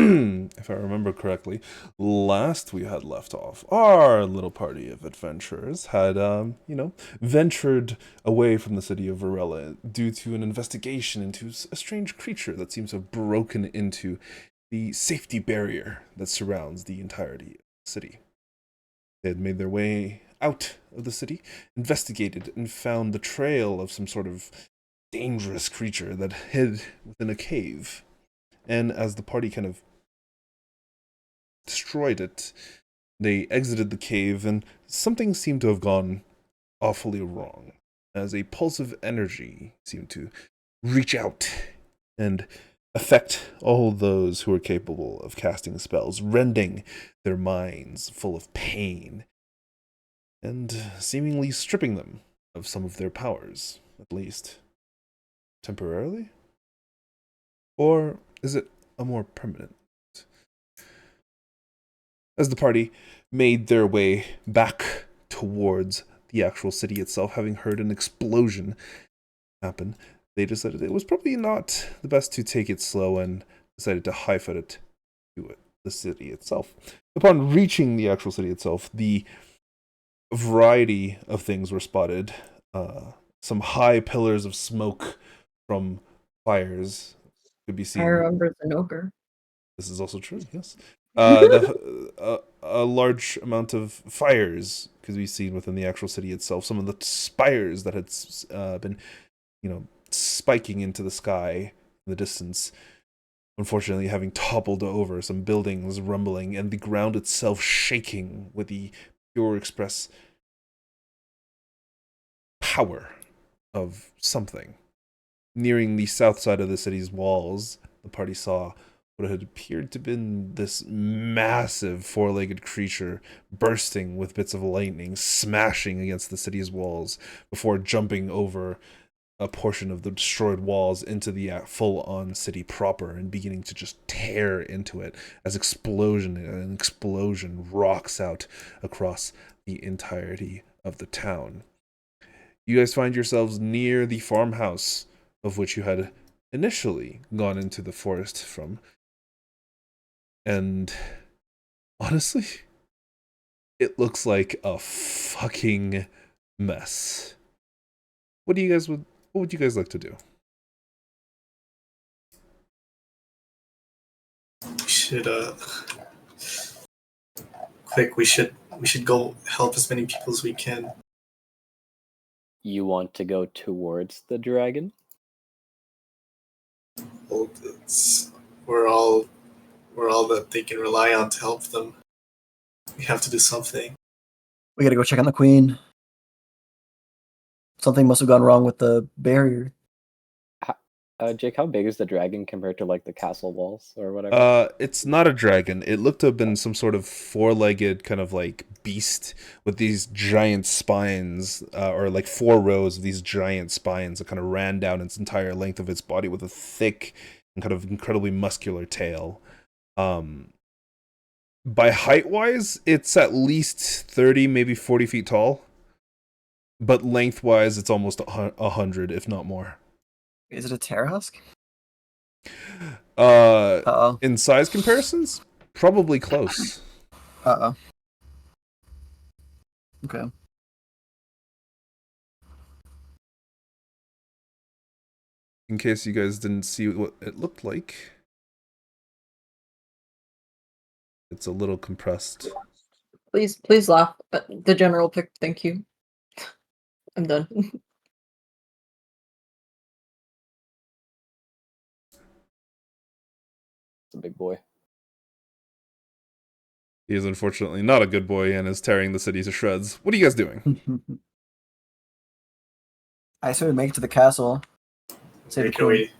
if I remember correctly, last we had left off, our little party of adventurers had, ventured away from the city of Varela due to an investigation into a strange creature that seems to have broken into the safety barrier that surrounds the entirety of the city. They had made their way out of the city, investigated, and found the trail of some sort of dangerous creature that hid within a cave. And as the party kind of destroyed it, they exited the cave, and something seemed to have gone awfully wrong, as a pulse of energy seemed to reach out and affect all those who were capable of casting spells, rending their minds full of pain, and seemingly stripping them of some of their powers, at least temporarily? Or is it a more permanent? As the party made their way back towards the actual city itself, having heard an explosion happen, they decided it was probably not the best to take it slow and decided to high-foot it to the city itself. Upon reaching the actual city itself, the variety of things were spotted. Some high pillars of smoke from fires could be I seen. remember the ogre. This is also true, yes. A large amount of fires could be seen within the actual city itself. Some of the spires that had been, spiking into the sky in the distance, unfortunately having toppled over, some buildings rumbling, and the ground itself shaking with the pure express power of something. Nearing the south side of the city's walls, the party saw what had appeared to have been this massive four-legged creature bursting with bits of lightning, smashing against the city's walls before jumping over a portion of the destroyed walls into the full-on city proper and beginning to just tear into it as explosion rocks out across the entirety of the town. You guys find yourselves near the farmhouse of which you had initially gone into the forest from. And honestly, it looks like a fucking mess. What would you guys like to do? We should quick. We should go help as many people as we can. You want to go towards the dragon? Well, we're all that they can rely on to help them. We have to do something. We gotta go check on the queen. Something must have gone wrong with the barrier. Jake, how big is the dragon compared to like the castle walls or whatever? It's not a dragon. It looked to have been some sort of four-legged kind of like beast with these giant spines, or like four rows of these giant spines that kind of ran down its entire length of its body with a thick and kind of incredibly muscular tail. By height wise, it's at least 30, maybe 40 feet tall. But length wise, it's almost 100, if not more. Is it a Terra Husk? In size comparisons, probably close. Okay. In case you guys didn't see what it looked like, it's a little compressed. Please laugh at the general pick. Thank you. I'm done. It's a big boy. He is unfortunately not a good boy and is tearing the city to shreds. What are you guys doing? I say we make it to the castle. Make our way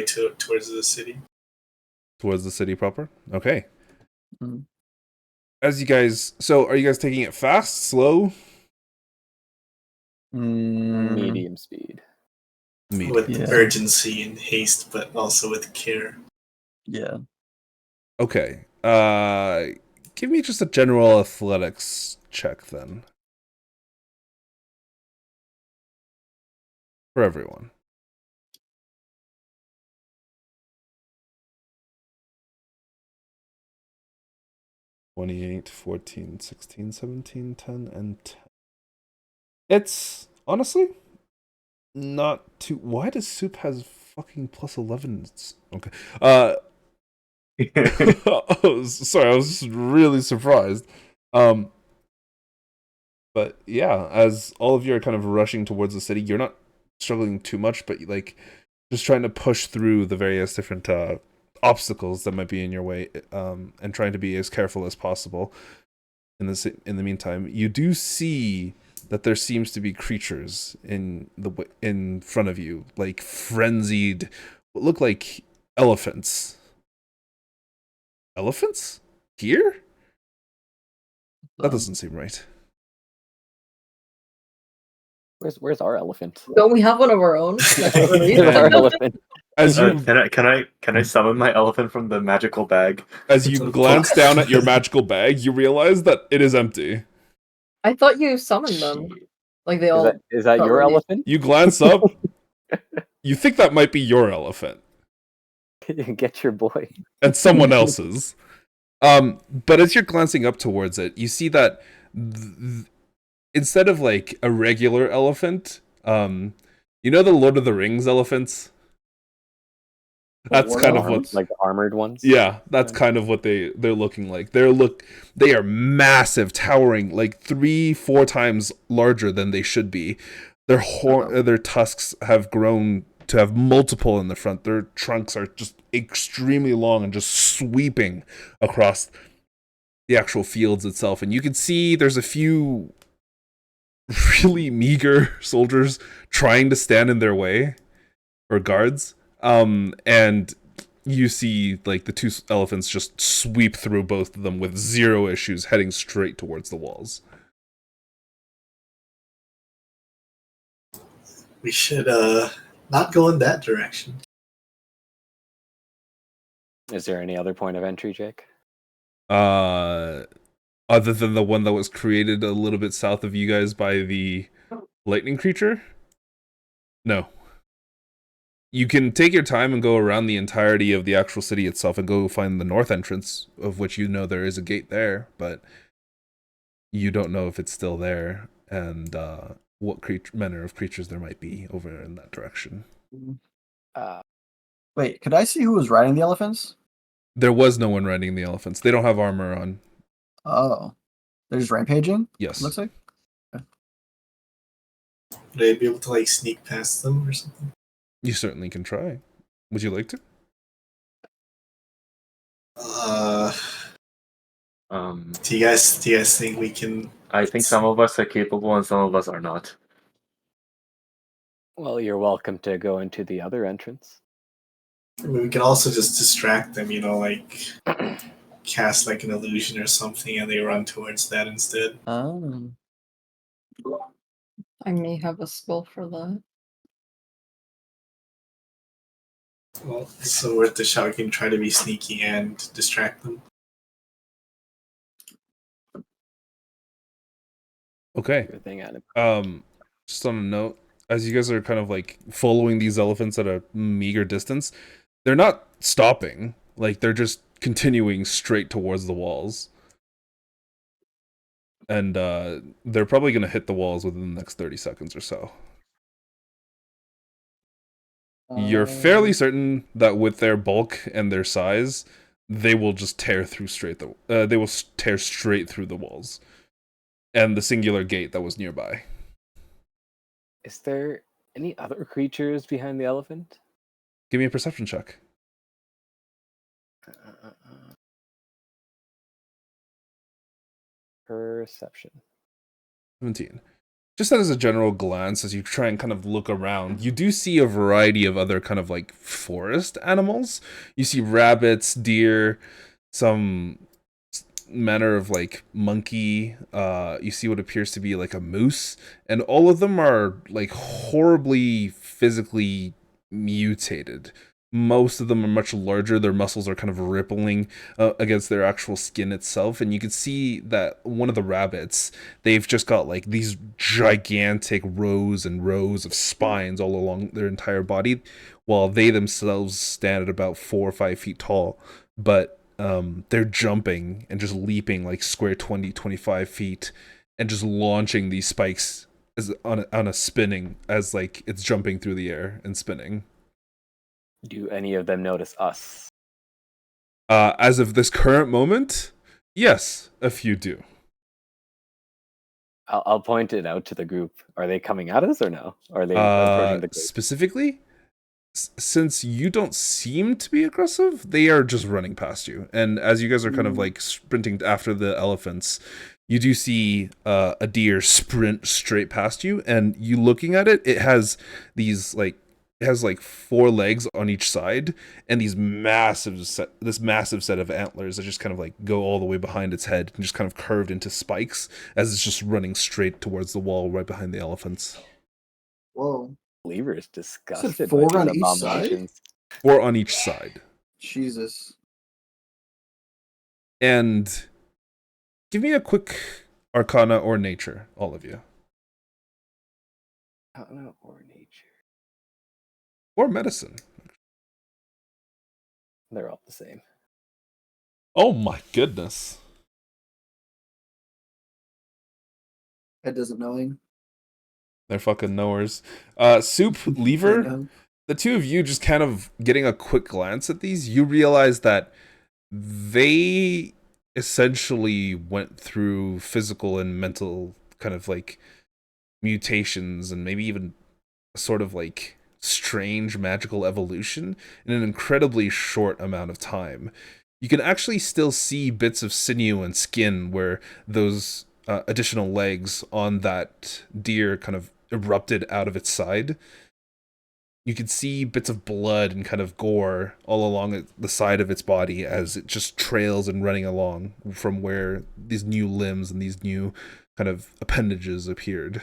towards the city. Towards the city proper? Okay. Mm-hmm. As you guys... So, are you guys taking it fast, slow? Medium speed. With urgency and haste, but also with care. Yeah. Okay. Give me just a general athletics check, then. For everyone. 28, 14, 16, 17, 10, and 10. It's honestly not too. Why does Soup has fucking plus 11? Okay. Oh, sorry, I was just really surprised. But yeah, as all of you are kind of rushing towards the city, you're not struggling too much, but like just trying to push through the various different obstacles that might be in your way, and trying to be as careful as possible. In the meantime, you do see that there seems to be creatures in front of you, like frenzied, what look like elephants. Elephants? Here? That doesn't seem right. Where's our elephant? Don't we have one of our own? That's not really Where's our good. elephant? As you Can I summon my elephant from the magical bag? as you glance down at your magical bag, you realize that it is empty. I thought you summoned them. Like they all. Is that your already- elephant? You glance up, you think that might be your elephant Get your boy. and someone else's. But as you're glancing up towards it, you see that instead of like a regular elephant, you know the Lord of the Rings elephants? That's What kind are of what's like the armored ones. yeah, that's kind of what they're looking like. They are massive, towering, like 3-4 times larger than they should be. Their tusks have grown to have multiple in the front. Their trunks are just extremely long and just sweeping across the actual fields itself. And you can see there's a few really meager soldiers trying to stand in their way, or guards. And you see like the two elephants just sweep through both of them with zero issues, heading straight towards the walls. We should not go in that direction. Is there any other point of entry, Jake? Other than the one that was created a little bit south of you guys by the lightning creature? No. You can take your time and go around the entirety of the actual city itself and go find the north entrance, of which you know there is a gate there, but you don't know if it's still there and what manner of creatures there might be over in that direction. Wait, could I see who was riding the elephants? There was no one riding the elephants. They don't have armor on. Oh, they're just rampaging. Yes. Looks like. Would I be able to like sneak past them or something? You certainly can try. Would you like to? Do you guys think we can? I think some of us are capable and some of us are not. Well, you're welcome to go into the other entrance. I mean, we can also just distract them, like cast like an illusion or something, and they run towards that instead. Oh. I may have a spell for that. Well, so worth the shot. We can try to be sneaky and distract them. Okay. Good thing, Adam. Just on a note, as you guys are kind of like following these elephants at a meager distance, they're not stopping. Like they're just continuing straight towards the walls. And they're probably going to hit the walls within the next 30 seconds or so. You're fairly certain that with their bulk and their size, they will just tear straight through the walls and the singular gate that was nearby. Is there any other creatures behind the elephant? Give me a perception check. Perception. 17. Just as a general glance, as you try and kind of look around, you do see a variety of other kind of like forest animals. You see rabbits, deer, some manner of like monkey. You see what appears to be like a moose, and all of them are like horribly physically mutated. Most of them are much larger. Their muscles are kind of rippling against their actual skin itself. And you can see that one of the rabbits, they've just got like these gigantic rows and rows of spines all along their entire body, while they themselves stand at about 4 or 5 feet tall. But they're jumping and just leaping like square 20, 25 feet and just launching these spikes as on a spinning as like it's jumping through the air and spinning. Do any of them notice us? As of this current moment, yes, a few do. I'll point it out to the group. Are they coming at us or no? Are they approaching the group? Specifically, since you don't seem to be aggressive, they are just running past you. And as you guys are kind of like sprinting after the elephants, you do see a deer sprint straight past you, and you looking at it, it has these like four legs on each side and this massive set of antlers that just kind of like go all the way behind its head and just kind of curved into spikes as it's just running straight towards the wall right behind the elephants. Whoa. Lever is disgusted. four by on these each side? abominations. 4 on each side. Jesus. And give me a quick Arcana or Nature, all of you. Arcana or nature? Or Medicine. They're all the same. Oh my goodness. Ed doesn't knowing. They're fucking knowers. Soup, Lever, the two of you just kind of getting a quick glance at these, you realize that they essentially went through physical and mental kind of like mutations and maybe even sort of like strange magical evolution in an incredibly short amount of time. You can actually still see bits of sinew and skin where those additional legs on that deer kind of erupted out of its side. You can see bits of blood and kind of gore all along the side of its body as it just trails and running along from where these new limbs and these new kind of appendages appeared.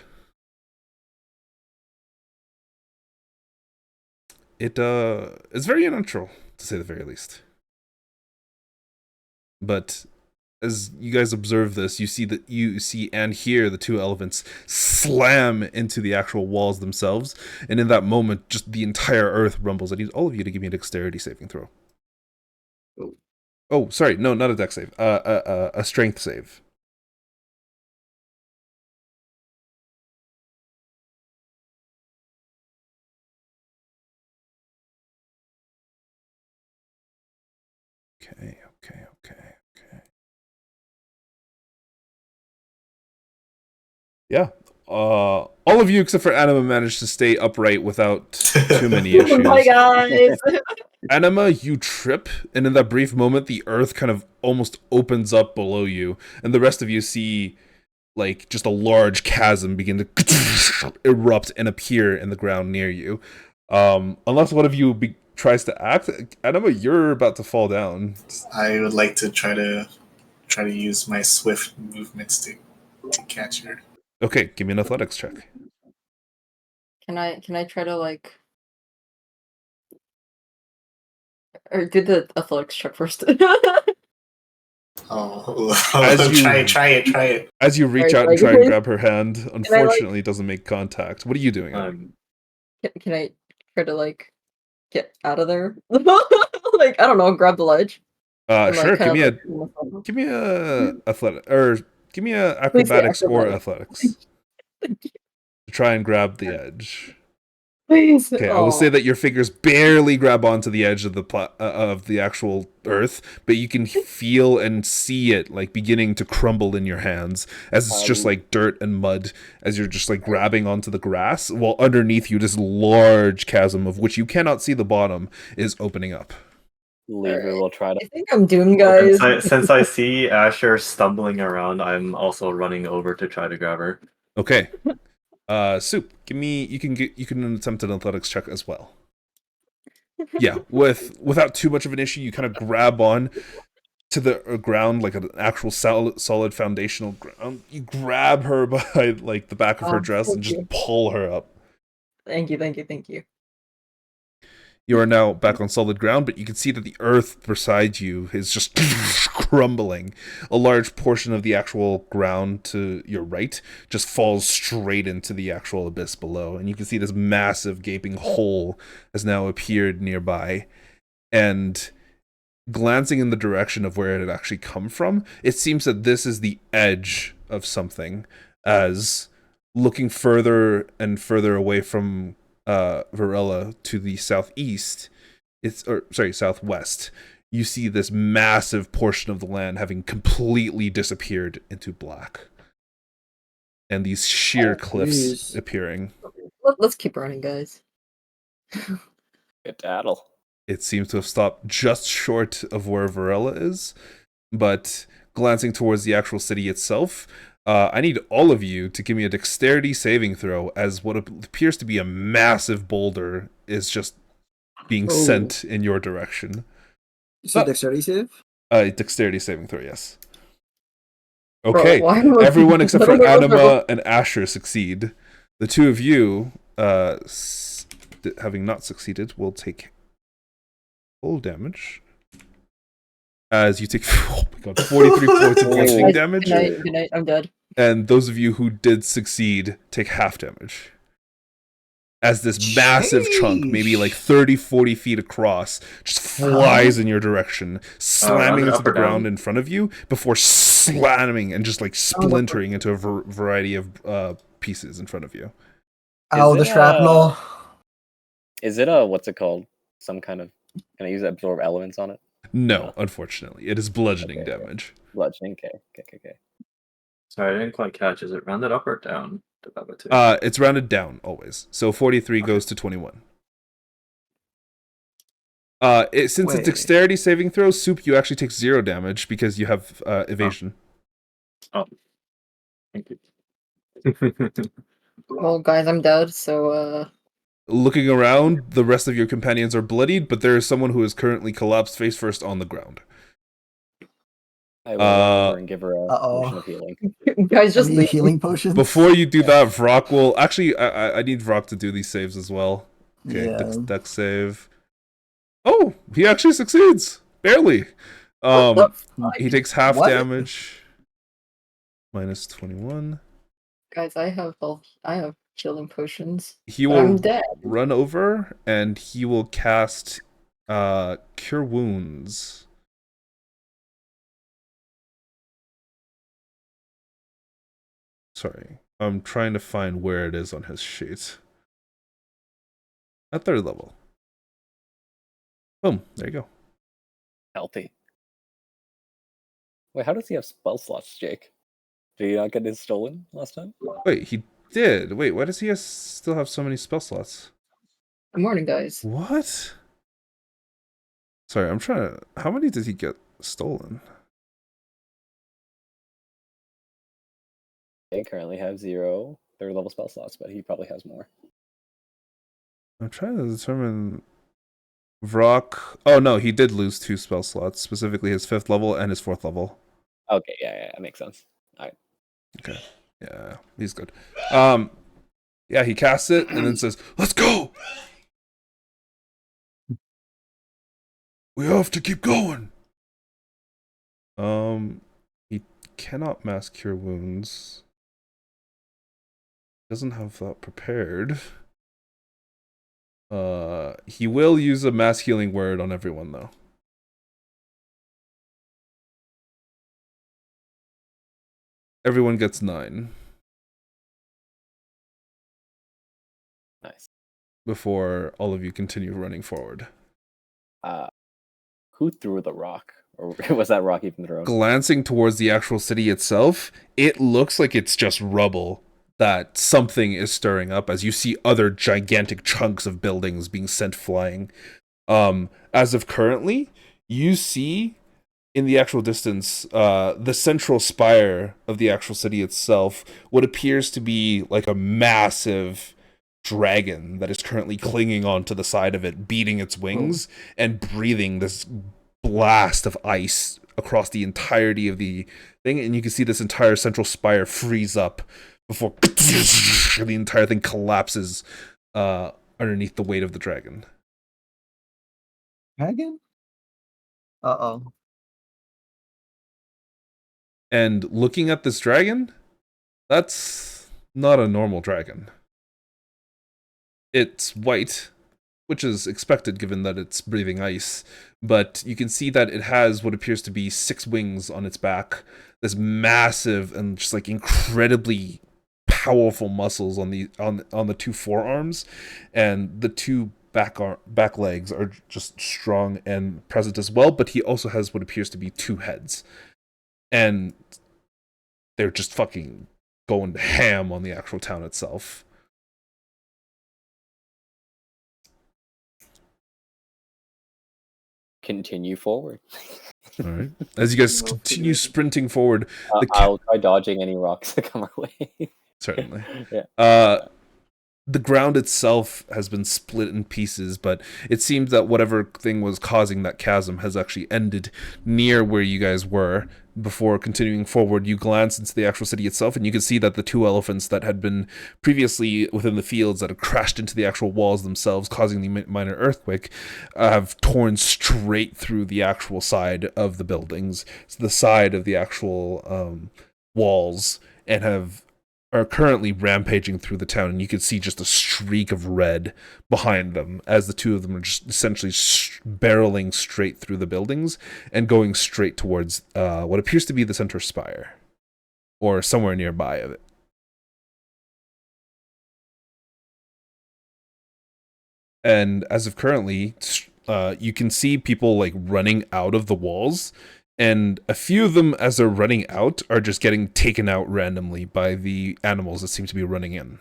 It's very unnatural, to say the very least. But as you guys observe this, you see and hear the two elephants slam into the actual walls themselves, and in that moment, just the entire earth rumbles. I need all of you to give me a dexterity saving throw. Oh, sorry, no, not a dex save. A strength save. Okay. Yeah. All of you except for Anima managed to stay upright without too many issues. Oh my guys! Anima, you trip, and in that brief moment, the earth kind of almost opens up below you, and the rest of you see like just a large chasm begin to erupt and appear in the ground near you. Unless one of you tries to act, Anima, you're about to fall down. I would like to try to use my swift movements to catch her. Okay, give me an athletics check. Can I try to like, or do the athletics check first? Oh, As try it. As you reach Alright, out and like- try and grab her hand, I, like- unfortunately, it doesn't make contact. What are you doing? Can I try to like get out of there? Like, I don't know, grab the ledge. And, like, Sure. kinda, Give me a athletic, or give me a Please say acrobatics or acrobatics. athletics to try and grab the edge. Please. Okay, I will say that your fingers barely grab onto the edge of the actual earth, but you can feel and see it like beginning to crumble in your hands as it's just like dirt and mud as you're just like grabbing onto the grass, while underneath you this large chasm of which you cannot see the bottom is opening up. Lever will try to. I think I'm doomed, guys. Since I see Asher stumbling around, I'm also running over to try to grab her. Okay. Soup, give me. You can attempt an athletics check as well. Yeah, without too much of an issue, you kind of grab on to the ground like an actual solid foundational ground. You grab her by like the back of her dress and just pull her up. Thank you. You are now back on solid ground, but you can see that the earth beside you is just crumbling. A large portion of the actual ground to your right just falls straight into the actual abyss below, and you can see this massive gaping hole has now appeared nearby. And glancing in the direction of where it had actually come from, it seems that this is the edge of something, as looking further and further away from Varela to the southeast, southwest, you see this massive portion of the land having completely disappeared into black. And these sheer cliffs Jeez. appearing. Let's keep running, guys. Good daddle. It seems to have stopped just short of where Varela is, but glancing towards the actual city itself, I need all of you to give me a dexterity saving throw, as what appears to be a massive boulder is just being sent in your direction. So dexterity save? Dexterity saving throw, yes. Okay, Bro, everyone except for Anima and Asher succeed. The two of you, having not succeeded, will take full damage. As you take, oh my god, 43 points of bludgeoning damage. Good night, I'm dead. And those of you who did succeed take half damage. As this massive chunk, maybe like 30, 40 feet across, just flies in your direction, slamming into the ground in front of you before slamming and just like splintering into a variety of pieces in front of you. Ow, the shrapnel. Is it what's it called? Some kind of, can I use absorb elements on it? No, unfortunately. It is bludgeoning damage. Bludgeoning, okay. Sorry, I didn't quite catch. Is it rounded up or down? It's rounded down always. So 43 goes to 21. Since it's dexterity saving throw, Soup, you actually take 0 damage because you have evasion. Oh. Thank you. Well, guys, I'm dead, so Looking around, the rest of your companions are bloodied, but there is someone who is currently collapsed face first on the ground. I will run over and give her a potion of healing. guys, just leave. Healing potions. Before you do that, Vrock will actually. I need Vrock to do these saves as well. Okay, Yeah. dex save. Oh, he actually succeeds barely. He takes half damage. Minus 21. Guys, I have healing potions. He I'm will dead. run over and he will cast Cure Wounds. Sorry, I'm trying to find where it is on his sheet. At 3rd level. Boom, there you go. Healthy. Wait, how does he have spell slots, Jake? Did he not get his stolen last time? Wait, he did. Wait, why does he still have so many spell slots? Good morning, guys. What? Sorry, I'm trying to... How many did he get stolen? They currently have 0 3rd level spell slots, but he probably has more. I'm trying to determine... Vrock... Oh, no, he did lose 2 spell slots, specifically his 5th level and his 4th level. Okay, yeah, that makes sense. Alright. Okay. Yeah, he's good. Yeah, he casts it and then says, "Let's go! We have to keep going!" He cannot mass Cure Wounds. Doesn't have that prepared. He will use a mass healing word on everyone, though. Everyone gets 9. Nice. Before all of you continue running forward. Who threw the rock? Or was that rock even thrown? Glancing towards the actual city itself, it looks like it's just rubble that something is stirring up as you see other gigantic chunks of buildings being sent flying. As of currently, you see in the actual distance, the central spire of the actual city itself, what appears to be like a massive dragon that is currently clinging onto the side of it, beating its wings and breathing this blast of ice across the entirety of the thing. And you can see this entire central spire freeze up before the entire thing collapses underneath the weight of the dragon. Dragon? Uh-oh. And looking at this dragon, that's not a normal dragon. It's white, which is expected given that it's breathing ice. But you can see that it has what appears to be 6 wings on its back. This massive and just like incredibly powerful muscles on the 2 forearms, and the 2 back legs are just strong and present as well. But he also has what appears to be 2 heads, and they're just fucking going ham on the actual town itself. Continue forward. All right. As you guys continue sprinting forward, I'll try dodging any rocks that come our way. Certainly. Yeah. The ground itself has been split in pieces, but it seems that whatever thing was causing that chasm has actually ended near where you guys were. Before continuing forward, you glance into the actual city itself, and you can see that the 2 elephants that had been previously within the fields that had crashed into the actual walls themselves, causing the minor earthquake, have torn straight through the actual side of the buildings, so the side of the actual walls, and are currently rampaging through the town, and you can see just a streak of red behind them as the 2 of them are just essentially barreling straight through the buildings and going straight towards what appears to be the center spire, or somewhere nearby of it. And as of currently, you can see people like running out of the walls, and a few of them, as they're running out, are just getting taken out randomly by the animals that seem to be running in.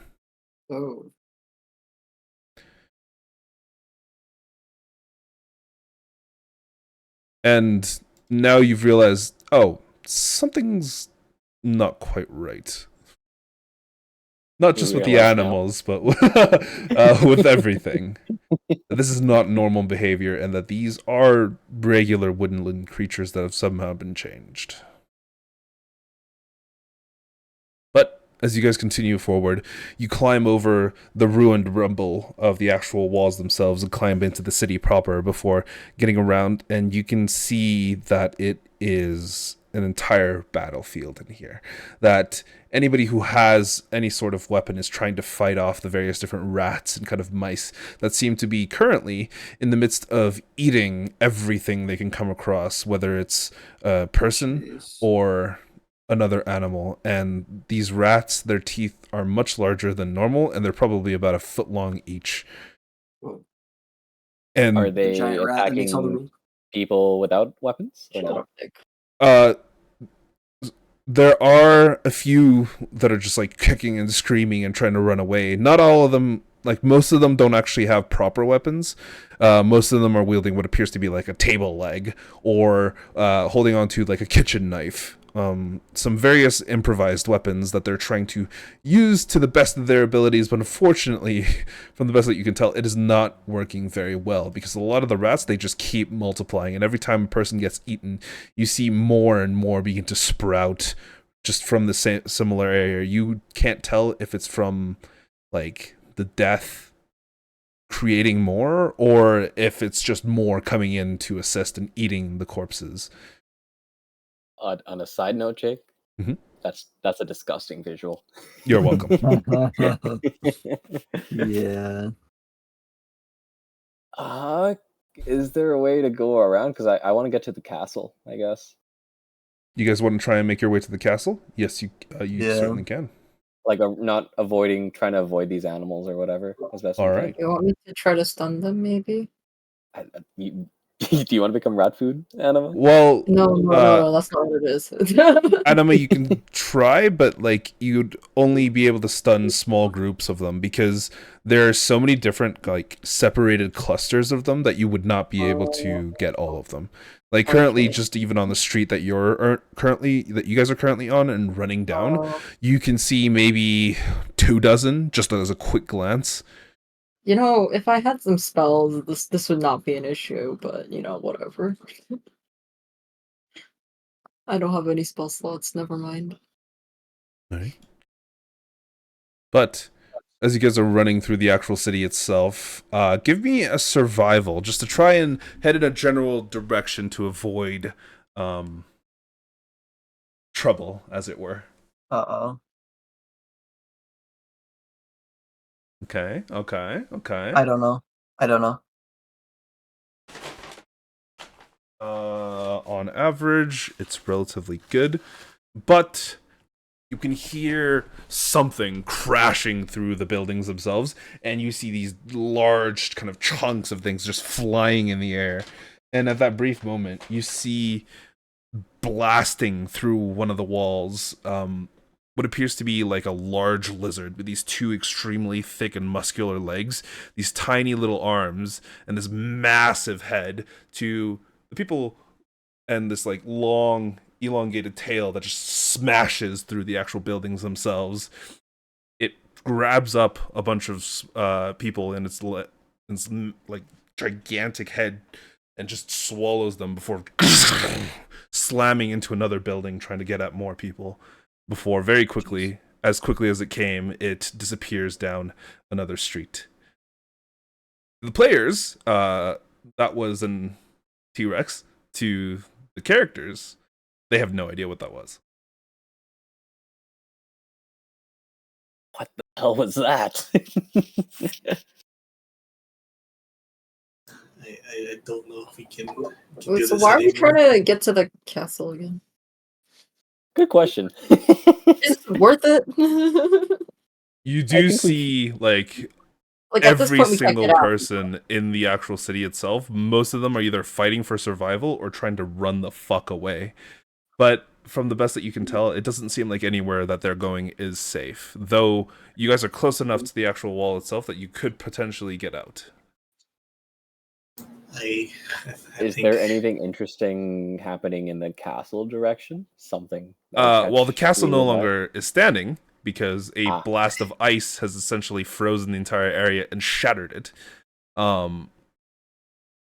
Oh. And now you've realized, oh, something's not quite right. Not just with the animals, but with everything. This is not normal behavior, and that these are regular woodland creatures that have somehow been changed. But as you guys continue forward, you climb over the ruined rumble of the actual walls themselves and climb into the city proper before getting around, and you can see that it is an entire battlefield in here. That anybody who has any sort of weapon is trying to fight off the various different rats and kind of mice that seem to be currently in the midst of eating everything they can come across, whether it's a person or another animal. And these rats, their teeth are much larger than normal, and they're probably about 1 foot long each. And are they attacking people without weapons or no? There are a few that are just like kicking and screaming and trying to run away. Not all of them, like most of them don't actually have proper weapons. Most of them are wielding what appears to be like a table leg, or holding onto like a kitchen knife. Some various improvised weapons that they're trying to use to the best of their abilities, but unfortunately, from the best that you can tell, it is not working very well, because a lot of the rats, they just keep multiplying, and every time a person gets eaten, you see more and more begin to sprout just from the same similar area. You can't tell if it's from like the death creating more, or if it's just more coming in to assist and eating the corpses. On a side note, Jake, mm-hmm. that's a disgusting visual. You're welcome. Yeah. Is there a way to go around? Because I want to get to the castle, I guess. You guys want to try and make your way to the castle? Yes, you certainly can. Like not trying to avoid these animals or whatever as best. All right. You want me to try to stun them, maybe? Do you want to become rat food, Anima? Well, no, that's not what it is. Anima, you can try, but like you'd only be able to stun small groups of them, because there are so many different like separated clusters of them that you would not be able to get all of them. Like currently, just even on the street that you guys are currently on and running down, you can see maybe 24 just as a quick glance. You know, if I had some spells, this would not be an issue, but, you know, whatever. I don't have any spell slots, never mind. Right. But as you guys are running through the actual city itself, give me a survival, just to try and head in a general direction to avoid trouble, as it were. Uh-oh. Okay. I don't know. I don't know. On average, it's relatively good, but you can hear something crashing through the buildings themselves, and you see these large kind of chunks of things just flying in the air. And at that brief moment, you see blasting through one of the walls what appears to be like a large lizard with these two extremely thick and muscular legs, these tiny little arms, and this massive head to the people, and this like long elongated tail that just smashes through the actual buildings themselves. It grabs up a bunch of people in its like gigantic head and just swallows them before slamming into another building trying to get at more people before very quickly as it came, it disappears down another street. The players, that was an T-Rex. To the characters, they have no idea what that was. What the hell was that? I don't know if we can Wait, do so this why are we anymore. trying to get to the castle again? Good question. Is it worth it? You do think see like At this every point we can't single get out. person in the actual city itself. Most of them are either fighting for survival or trying to run the fuck away. But from the best that you can tell, it doesn't seem like anywhere that they're going is safe. Though you guys are close enough to the actual wall itself that you could potentially get out. I Is think there anything interesting happening in the castle direction? Something. Well, the castle no longer is standing because a Ah. blast of ice has essentially frozen the entire area and shattered it.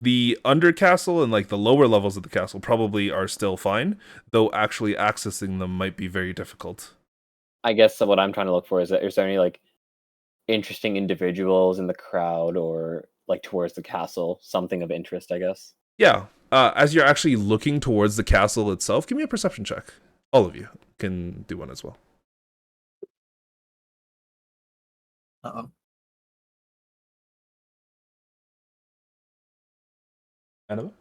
The undercastle and like the lower levels of the castle probably are still fine, though actually accessing them might be very difficult. I guess what I'm trying to look for is there any like interesting individuals in the crowd or like towards the castle, something of interest, I guess. Yeah, as you're actually looking towards the castle itself, give me a perception check. All of you can do one as well. Uh-oh. Annabelle?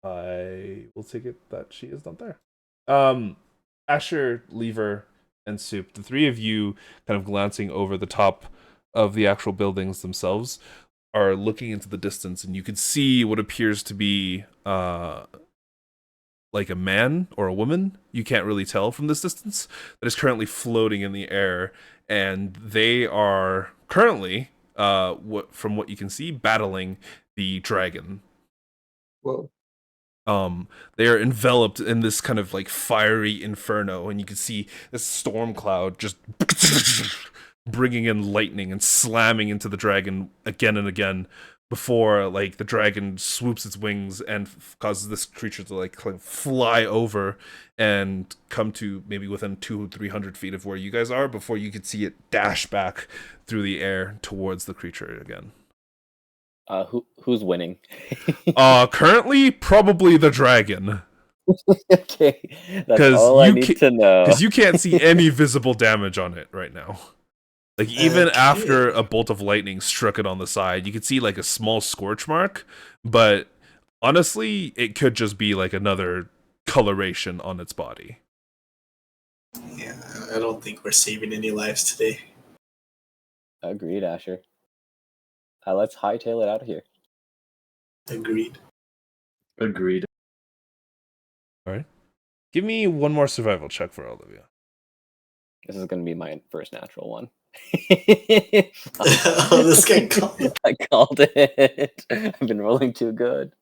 I will take it that she is not there. Asher, Lever, and Soup, the three of you kind of glancing over the top of the actual buildings themselves are looking into the distance, and you can see what appears to be like a man or a woman, you can't really tell from this distance, that is currently floating in the air, and they are currently, from what you can see, battling the dragon. Whoa. They are enveloped in this kind of like fiery inferno, and you can see this storm cloud just bringing in lightning and slamming into the dragon again and again before like the dragon swoops its wings and causes this creature to like fly over and come to maybe within 200-300 feet of where you guys are before you could see it dash back through the air towards the creature again. Who's winning? Currently probably the dragon. Okay, that's all I need to know. Because you can't see any visible damage on it right now. Like, even after a bolt of lightning struck it on the side, you could see, like, a small scorch mark, but honestly, it could just be, like, another coloration on its body. Yeah, I don't think we're saving any lives today. Agreed, Asher. Let's hightail it out of here. Agreed. Agreed. Alright. Give me one more survival check for all of you. This is going to be my first natural one. Oh, this guy called it. I called it. I've been rolling too good.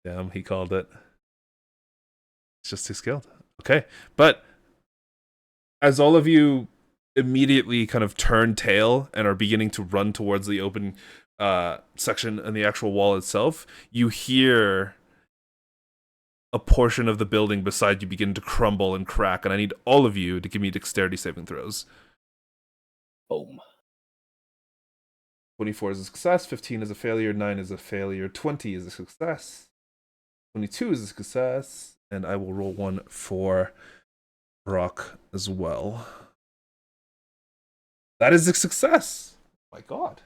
Damn, he called it. It's just too skilled. Okay, but as all of you immediately kind of turn tail and are beginning to run towards the open section and the actual wall itself, you hear a portion of the building beside you begin to crumble and crack, and I need all of you to give me dexterity saving throws. Boom. 24 is a success, 15 is a failure, 9 is a failure, 20 is a success. 22 is a success, and I will roll one for Brock as well. That is a success. Oh my God.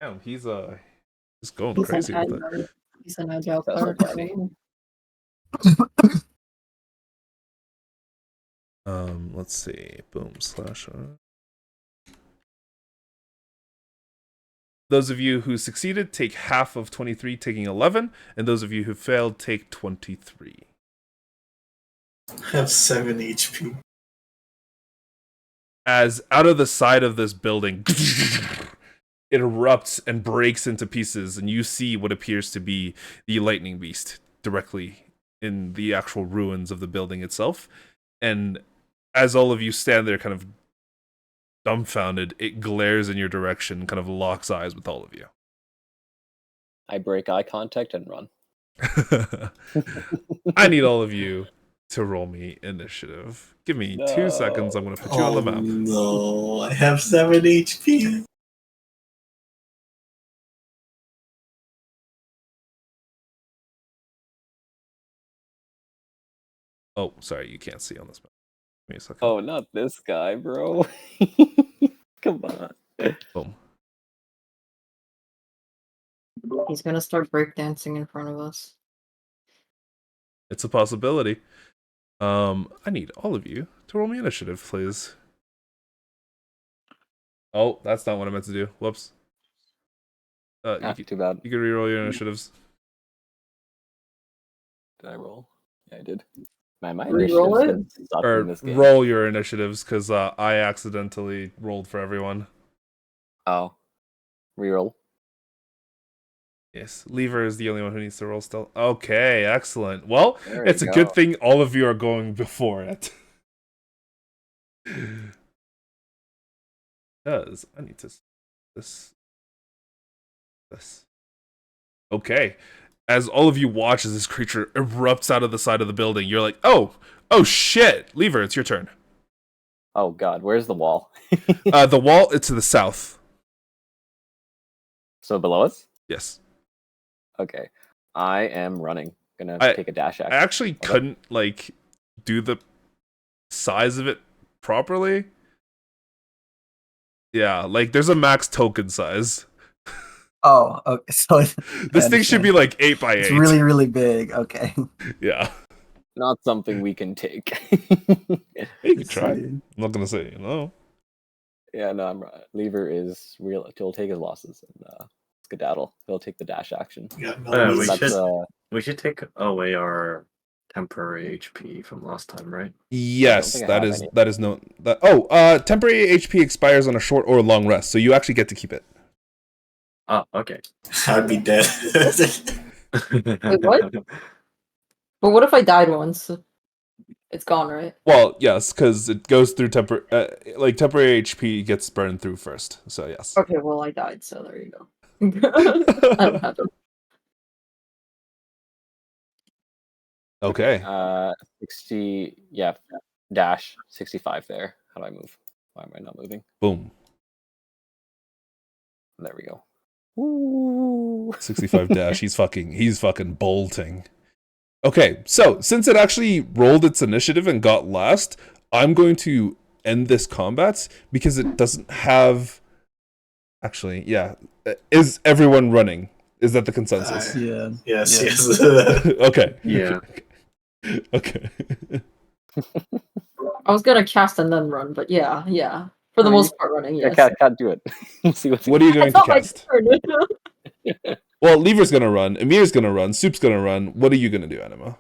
Damn, he's going crazy with it. He's an agile That's cleric. funny. Let's see. Boom, slash. Those of you who succeeded take half of 23, taking 11, and those of you who failed take 23. I have 7 HP. As out of the side of this building, it erupts and breaks into pieces, and you see what appears to be the lightning beast directly in the actual ruins of the building itself. And as all of you stand there kind of dumbfounded, it glares in your direction, kind of locks eyes with all of you. I break eye contact and run. I need all of you to roll me initiative. Give me 2 seconds. I'm going to put you on the map. No, I have 7 HP. Oh, sorry, you can't see on this map. Give me a second. Oh, not this guy, bro. Come on. Boom. He's gonna start breakdancing in front of us. It's a possibility. I need all of you to roll me initiative, please. Oh, that's not what I meant to do. Whoops. Too bad. You can reroll your initiatives. Did I roll? Yeah, I did. My Reroll initiative's been sucked Or in this game. roll your initiatives, because I accidentally rolled for everyone. Oh. Reroll. Yes, Lever is the only one who needs to roll still. Okay, excellent. Well, There it's a you good go. thing all of you are going before it. Because I need to this. Okay. As all of you watch as this creature erupts out of the side of the building, you're like, oh shit. Lever, it's your turn. Oh god, where's the wall? The wall, it's to the south. So below us? Yes. Okay. I am running. Gonna take a dash action. I actually couldn't do the size of it properly. Yeah, there's a max token size. Oh, okay. So This thing should be 8 by 8. it's really, really big. Okay. Yeah. Not something we can take. You can try. I'm not gonna say no. Yeah, no, I'm right. Lever is real. He'll take his losses and skedaddle. He'll take the dash action. You got no We should take away our temporary HP from last time, right? Yes, think I have that is no that. Oh, temporary HP expires on a short or long rest, so you actually get to keep it. Oh, okay. I'd be dead. Wait, what? But what if I died once? It's gone, right? Well, yes, because it goes through temporary HP gets burned through first. So yes. Okay, well I died, so there you go. I don't have it. Okay. 60. Yeah, dash 65 there. How do I move? Why am I not moving? Boom. There we go. Ooh. 65 dash. He's fucking bolting. Okay, so since it actually rolled its initiative and got last, I'm going to end this combat because it doesn't have. Actually, yeah. Is everyone running? Is that the consensus? Yeah. Yes. Okay. Yeah. Okay. I was gonna cast and then run, but yeah. For the most part, running. Yeah, Yes. can't do it. Let's see what's What are you going It's to not my cast? turn. Well, Lever's gonna run. Emir's gonna run. Soup's gonna run. What are you gonna do, Anima?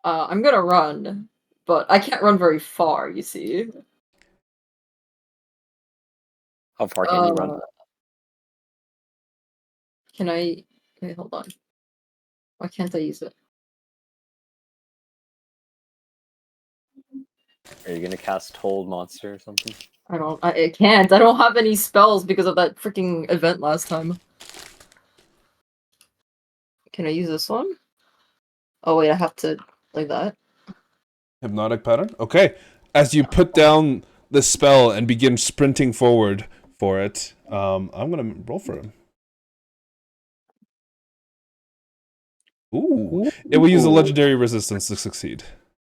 I'm gonna run, but I can't run very far. You see. How far can you run? Can I? Wait, hold on. Why can't I use it? Are you gonna cast Hold Monster or something? I can't. I don't have any spells because of that freaking event last time. Can I use this one? Oh wait, I have to like that. Hypnotic pattern? Okay. As you put down the spell and begin sprinting forward for it, I'm gonna roll for him. Ooh. It will use a legendary resistance to succeed.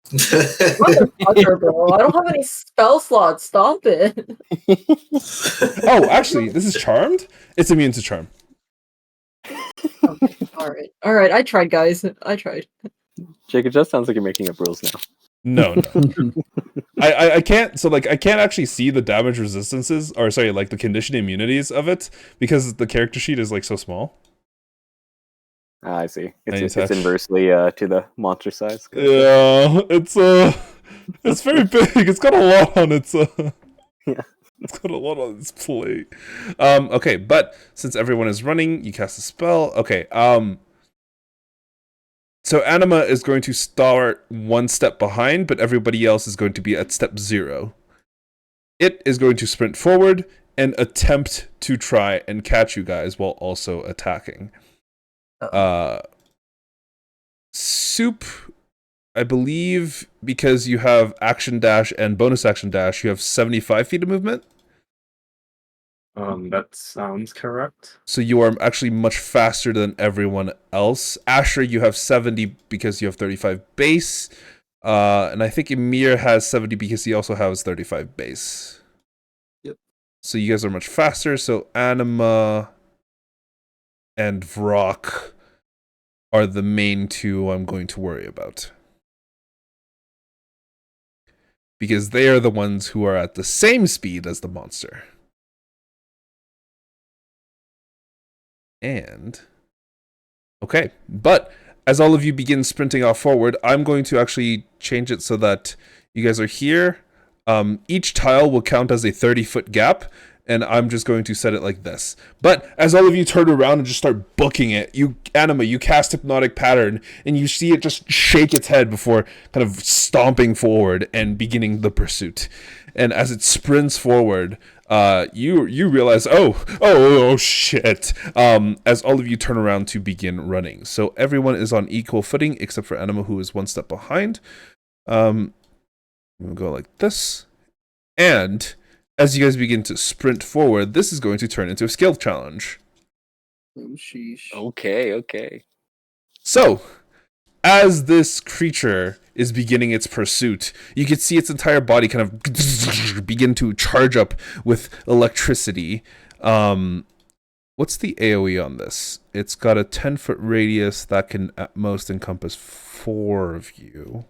Motherfucker, bro. I don't have any spell slots. Stop it. Oh, actually, this is charmed? It's immune to charm. Okay. All right. I tried, guys. I tried. Jake, it just sounds like you're making up rules now. No. I can't, so like, I can't actually see the damage resistances, or sorry, like the condition immunities of it, because the character sheet is like so small. I see. Any It's touch. inversely to the monster size. Yeah, it's very big. It's got a lot on its Yeah. It's got a lot on its plate. Okay, but since everyone is running, you cast a spell. Okay, so Anima is going to start one step behind, but everybody else is going to be at step 0. It is going to sprint forward and attempt to try and catch you guys while also attacking. Soup, I believe, because you have action dash and bonus action dash, you have 75 feet of movement. That sounds correct. So you are actually much faster than everyone else. Asher, you have 70 because you have 35 base. And I think Emir has 70 because he also has 35 base. Yep. So you guys are much faster. So Anima and Vrock are the main two I'm going to worry about. Because they are the ones who are at the same speed as the monster. And okay, but as all of you begin sprinting off forward, I'm going to actually change it so that you guys are here. Each tile will count as a 30-foot gap, and I'm just going to set it like this. But as all of you turn around and just start booking it, Anima, you cast Hypnotic Pattern, and you see it just shake its head before kind of stomping forward and beginning the pursuit. And as it sprints forward, you realize, oh shit, as all of you turn around to begin running. So everyone is on equal footing except for Anima, who is one step behind. We'll go like this. And as you guys begin to sprint forward, this is going to turn into a skill challenge. Oh, sheesh. Okay. So, as this creature is beginning its pursuit, you can see its entire body kind of begin to charge up with electricity. What's the AoE on this? It's got a 10-foot radius that can at most encompass 4 of you.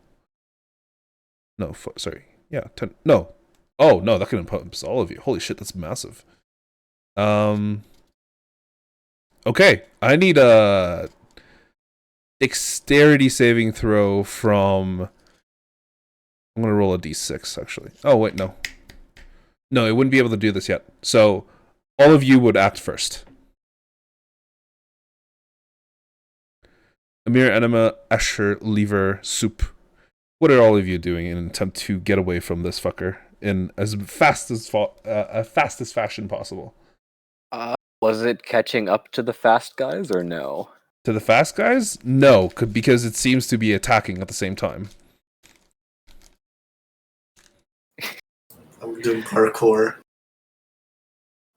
No, sorry. Yeah, 10. No. Oh, no, that can encompass all of you. Holy shit, that's massive. Okay, I need a dexterity saving throw from... I'm going to roll a d6, actually. Oh, wait, no. No, it wouldn't be able to do this yet. So, all of you would act first. Amir, Anima, Asher, Lever, Soup. What are all of you doing in an attempt to get away from this fucker in as fastest fashion possible? Was it catching up to the fast guys or no? To the fast guys? No, because it seems to be attacking at the same time. I'm doing parkour.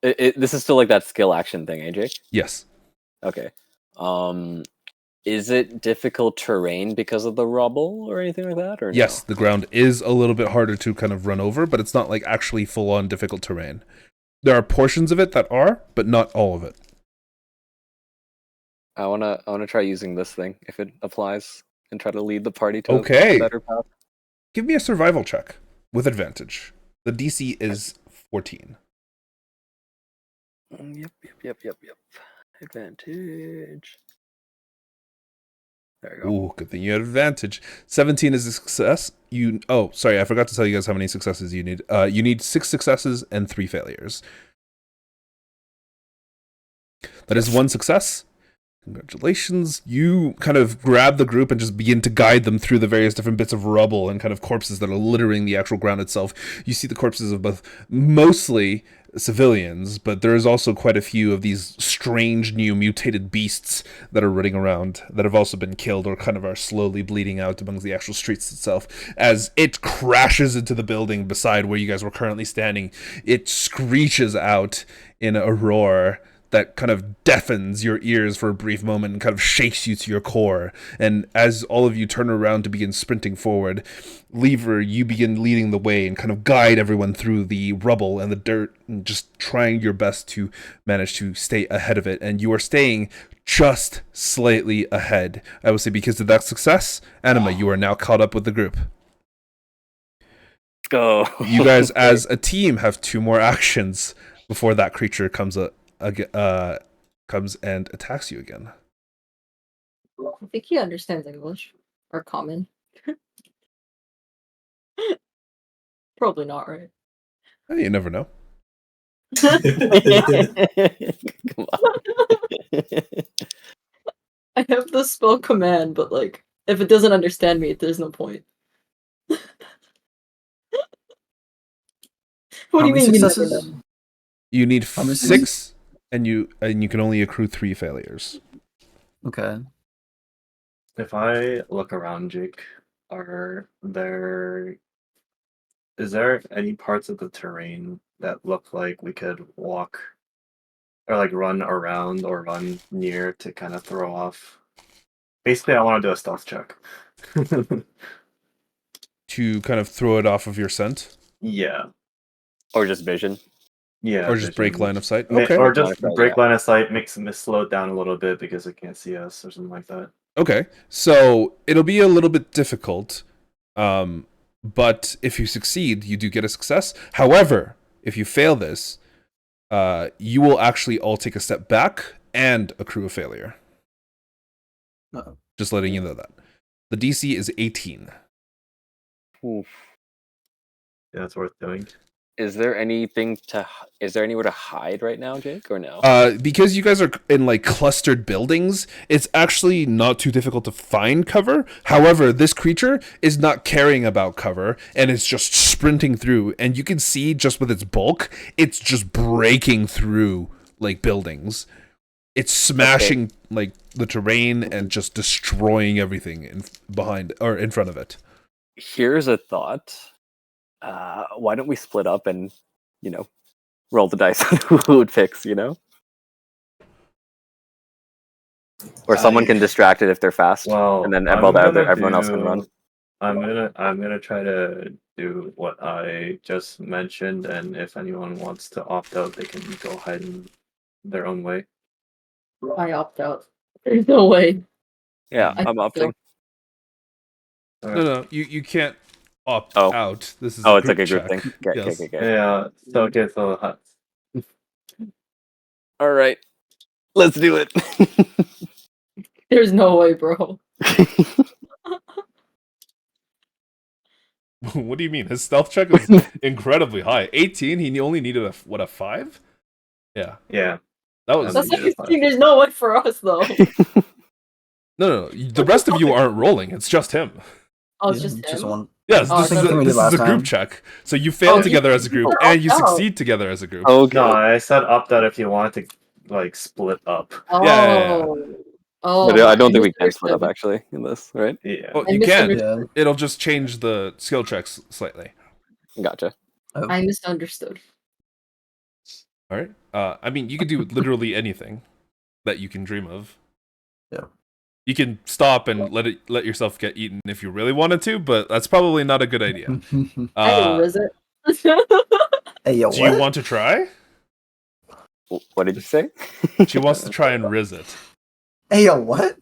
This is still like that skill action thing, AJ? Yes. Okay. Is it difficult terrain because of the rubble or anything like that? Or Yes, no? the ground is a little bit harder to kind of run over, but it's not like actually full-on difficult terrain. There are portions of it that are, but not all of it. I wanna try using this thing if it applies and try to lead the party to Okay. a better path. Give me a survival check with advantage. The DC is 14. Yep. Advantage. There you go. Ooh, good thing you had advantage. 17 is a success. Sorry, I forgot to tell you guys how many successes you need. You need 6 successes and 3 failures. That is 1 success. Congratulations. You kind of grab the group and just begin to guide them through the various different bits of rubble and kind of corpses that are littering the actual ground itself. You see the corpses of both mostly civilians, but there is also quite a few of these strange new mutated beasts that are running around that have also been killed or kind of are slowly bleeding out amongst the actual streets itself. As it crashes into the building beside where you guys were currently standing, it screeches out in a roar that kind of deafens your ears for a brief moment and kind of shakes you to your core. And as all of you turn around to begin sprinting forward, Lever, you begin leading the way and kind of guide everyone through the rubble and the dirt and just trying your best to manage to stay ahead of it. And you are staying just slightly ahead. I would say because of that success, Anima, you are now caught up with the group. Let's go. You guys, as a team, have 2 more actions before that creature comes and attacks you again. I think he understands English or common. Probably not, right? You never know. Come on. I have the spell command, but like, if it doesn't understand me, there's no point. What do you mean? You never know? You need How many 6, and you can only accrue 3 failures. Okay. If I look around, Jake, is there any parts of the terrain that look like we could walk or like run around or run near to kind of throw off? Basically, I want to do a stealth check. To kind of throw it off of your scent? Yeah. Or just vision. Yeah. Or just break vision. line of sight? Ma- Okay. Or just Line of sight, break yeah. line of sight, makes them slow it down a little bit because it can't see us or something like that. Okay. So it'll be a little bit difficult. But if you succeed, you do get a success. However, if you fail this, you will actually all take a step back and accrue a failure. Uh-oh. Just letting you know that. The DC is 18. Oof. Yeah, that's worth doing. Is there anywhere to hide right now, Jake, or no? Because you guys are in like clustered buildings, it's actually not too difficult to find cover. However, this creature is not caring about cover and it's just sprinting through, and you can see just with its bulk, it's just breaking through like buildings. It's smashing like the terrain and just destroying everything in front of it. Here's a thought. Why don't we split up and, roll the dice on who would fix, Or someone can distract it if they're fast, Well, and then I'm everyone else can gonna run. do- I'm gonna try to do what I just mentioned, and if anyone wants to opt out, they can go ahead in their own way. I opt out. There's no way. Yeah, I I'm think so. opting. No, you can't opt Oh. out. This is It's like a group check. thing. Okay, Yes. okay. Yeah. So okay. So All right, let's do it. There's no way, bro. What do you mean? His stealth check is incredibly high. 18. He only needed a 5? Yeah, yeah. that was. That's Yeah. like there's no way for us though. No. The rest of you aren't rolling. It's just him. Oh, it's just him. one. Yes, Oh, this I is thought we this did is last a group time. check. So you fail Oh, together you- as a group, you and you opt out. succeed together as a group. Okay. No, I said opt out if you wanted to like split up. Oh. Yeah. Oh. But I don't think we can misunderstood. split up actually in this, right? Yeah. Well, I you can. misunderstood. It'll just change the skill checks slightly. Gotcha. I misunderstood. All right. I mean, you could do literally anything that you can dream of. Yeah. You can stop and let yourself get eaten if you really wanted to, but that's probably not a good idea. I riz it. Hey, yo, Do what? you want to try? What did you say? She wants to try and riz it. Hey, yo, what?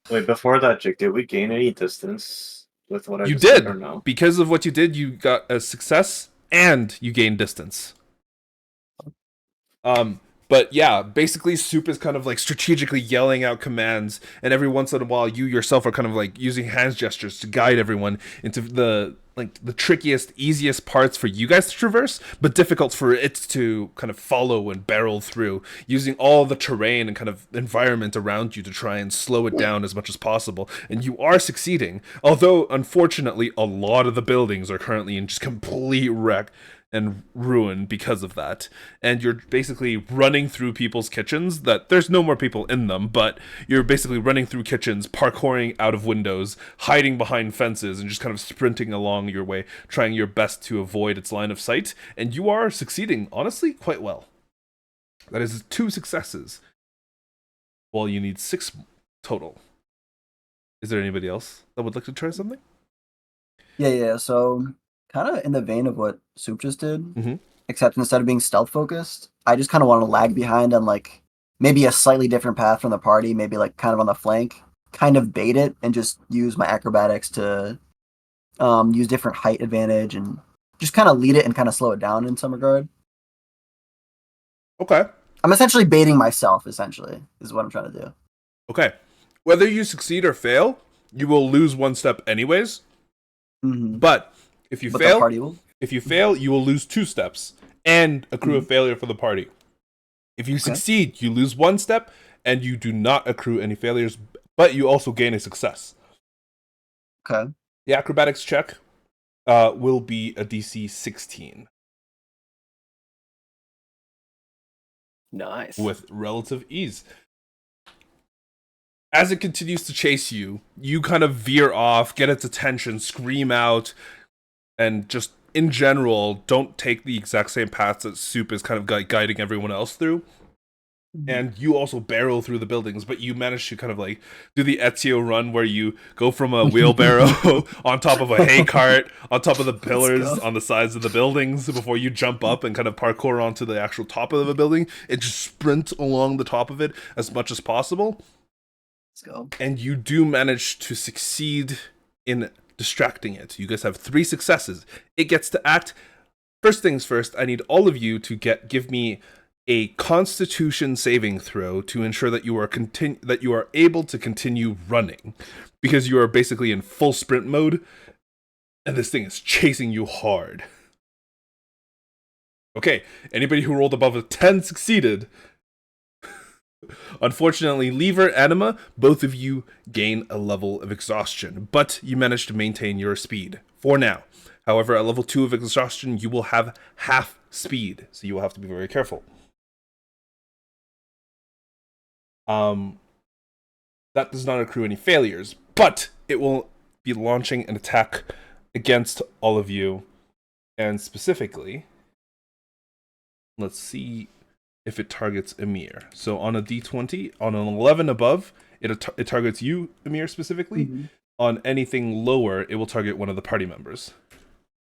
Wait, before that, Jake, did we gain any distance with what I You just said, did. or no? Because of what you did, you got a success and you gained distance. But yeah, basically Soup is kind of like strategically yelling out commands, and every once in a while you yourself are kind of like using hand gestures to guide everyone into the trickiest, easiest parts for you guys to traverse, but difficult for it to kind of follow and barrel through, using all the terrain and kind of environment around you to try and slow it down as much as possible. And you are succeeding, although unfortunately a lot of the buildings are currently in just complete wreck and ruin because of that. And you're basically running through people's kitchens that there's no more people in them, but you're basically running through kitchens, parkouring out of windows, hiding behind fences, and just kind of sprinting along your way, trying your best to avoid its line of sight. And you are succeeding, honestly, quite well. That is 2 successes. Well, you need 6 total. Is there anybody else that would like to try something? Yeah. So, kind of in the vein of what Soup just did, Mhm. except instead of being stealth focused, I just kind of want to lag behind on like maybe a slightly different path from the party, maybe like kind of on the flank, kind of bait it, and just use my acrobatics to use different height advantage and just kind of lead it and kind of slow it down in some regard. Okay. I'm essentially baiting myself. Essentially, is what I'm trying to do. Okay. Whether you succeed or fail, you will lose 1 step anyways. Mm-hmm. But if you But fail, the party will. if you fail, you will lose 2 steps and accrue a failure for the party. If you succeed, you lose 1 step and you do not accrue any failures, but you also gain a success. Okay. The acrobatics check will be a DC 16 Nice. with relative ease. As it continues to chase you, you kind of veer off, get its attention, scream out, and just in general, don't take the exact same paths that Soup is kind of guiding everyone else through. And you also barrel through the buildings, but you manage to kind of like do the Ezio run where you go from a wheelbarrow on top of a hay cart, on top of the pillars on the sides of the buildings before you jump up and kind of parkour onto the actual top of the building and just sprint along the top of it as much as possible. Let's go. And you do manage to succeed in distracting it. You guys have 3 successes. It gets to act. First things first, I need all of you to give me a Constitution saving throw to ensure that you are able to continue running, because you are basically in full sprint mode, and this thing is chasing you hard. Okay, anybody who rolled above a 10 succeeded. Unfortunately, Lever, Anima, both of you gain a level of exhaustion, but you manage to maintain your speed for now. However, at level 2 of exhaustion, you will have half speed, so you will have to be very careful. That does not accrue any failures, but it will be launching an attack against all of you, and specifically, let's see if it targets Emir. So on a D20, on an 11 above, it targets you, Emir, specifically. Mm-hmm. On anything lower, it will target one of the party members.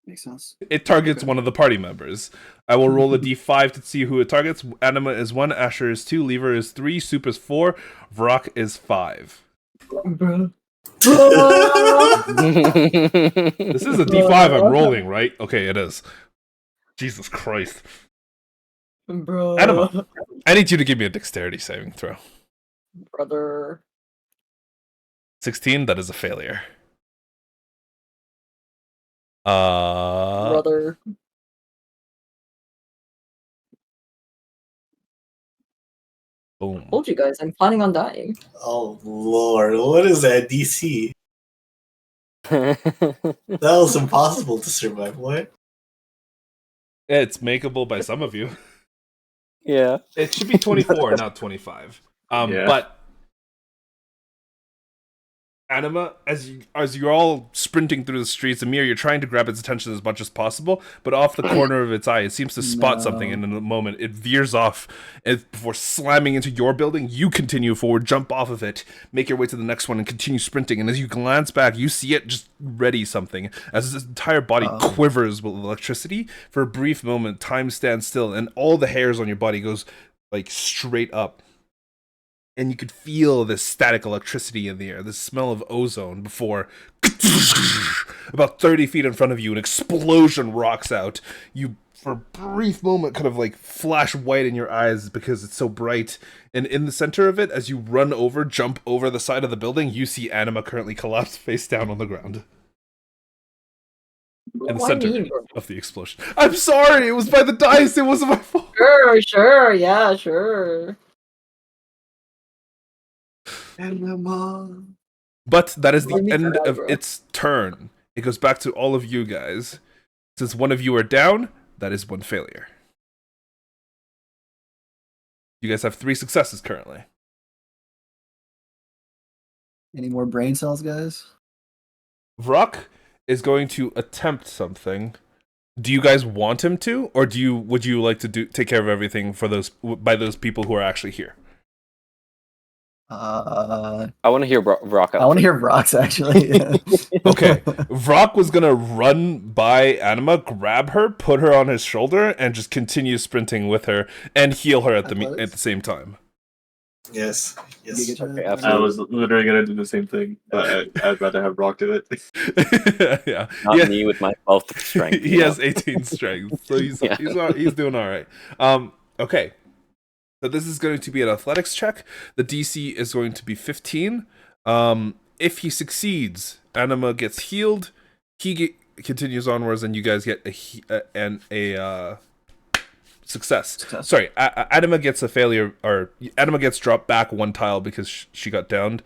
Makes sense. It targets one of the party members. I will roll a D5 to see who it targets. Anima is 1, Asher is 2, Lever is 3, Soup is 4, Vrock is 5. Bro. This is a D5 I'm rolling, right? Okay, it is. Jesus Christ. Bro. Anima, I need you to give me a dexterity saving throw. Brother. 16, that is a failure. Brother. Boom. Told you guys, I'm planning on dying. Oh lord, what is that DC? That was impossible to survive. What? It's makeable by some of you. Yeah. It should be 24, not 25. But Anima, as you're all sprinting through the streets, Amir, you're trying to grab its attention as much as possible, but off the corner of its eye, it seems to spot something, and in a moment, it veers off, and before slamming into your building, you continue forward, jump off of it, make your way to the next one, and continue sprinting, and as you glance back, you see it just ready something, as its entire body quivers with electricity. For a brief moment, time stands still, and all the hairs on your body goes, like, straight up. And you could feel this static electricity in the air, this smell of ozone, before about 30 feet in front of you, an explosion rocks out. You, for a brief moment, kind of like flash white in your eyes because it's so bright. And in the center of it, as you jump over the side of the building, you see Anima currently collapsed face down on the ground. In the center of the explosion. I'm sorry, it was by the dice, it wasn't my fault. Sure, yeah, sure. But that is the end of its turn. It goes back to all of you guys. Since one of you are down, that is 1 failure. You guys have 3 successes currently. Any more brain cells, guys? Vrock is going to attempt something. Do you guys want him to, or would you like to take care of everything for by those people who are actually here? I want to hear Brock out. I want to hear Brock's actually. Okay, Vrock was gonna run by Anima, grab her, put her on his shoulder, and just continue sprinting with her and heal her at the same time. Yes. Yes. Okay, I absolutely. was literally gonna do the same thing, but I'd rather have Brock do it. Yeah, Not me with my 12th strength. he has 18 strength, so he's doing all right. Okay, so this is going to be an athletics check. The DC is going to be 15. If he succeeds, Anima gets healed. He continues onwards, and you guys get a success. Sorry, Anima gets a failure, or Anima gets dropped back 1 tile because she got downed.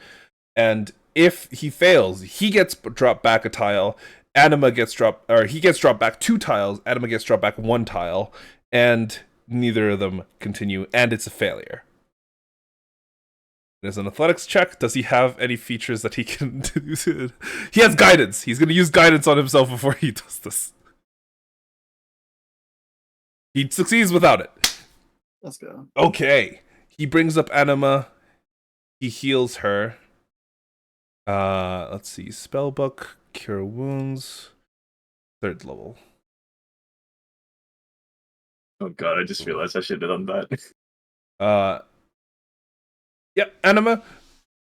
And if he fails, he gets dropped back a tile. Anima gets dropped, or he gets dropped back 2 tiles. Anima gets dropped back 1 tile, and neither of them continue, and it's a failure. There's an athletics check. Does he have any features that he can do? He has guidance. He's going to use guidance on himself before he does this. He succeeds without it. Let's go. Okay. He brings up Anima. He heals her. Let's see. Spellbook, Cure Wounds. 3rd level. Oh god, I just realized I should have done that. Yep, Anima.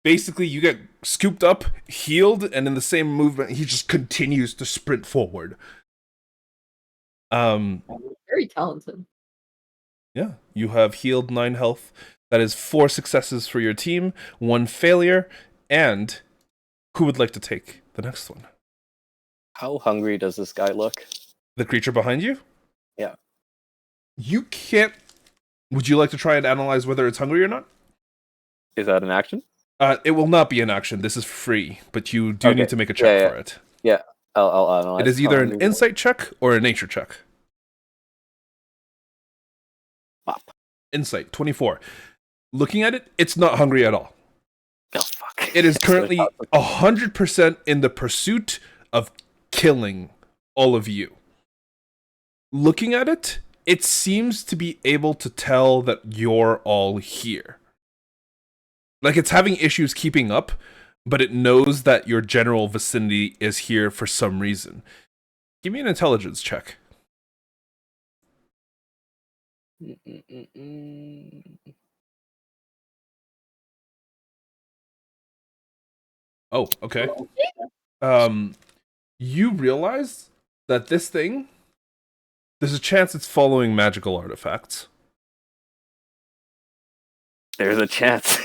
Basically, you get scooped up, healed, and in the same movement, he just continues to sprint forward. Very talented. Yeah, you have healed 9 health. That is 4 successes for your team, 1 failure, and who would like to take the next one? How hungry does this guy look? The creature behind you? Yeah. You can't... Would you like to try and analyze whether it's hungry or not? Is that an action? It will not be an action. This is free, but you do need to make a check for it. Yeah, I'll analyze. It is either an insight check or a nature check. Pop. Insight, 24. Looking at it, it's not hungry at all. Oh, fuck. It is currently 100% in the pursuit of killing all of you. Looking at it, it seems to be able to tell that you're all here. Like, it's having issues keeping up, but it knows that your general vicinity is here for some reason. Give me an intelligence check. Oh, okay. You realize that this thing, there's a chance it's following magical artifacts. There's a chance.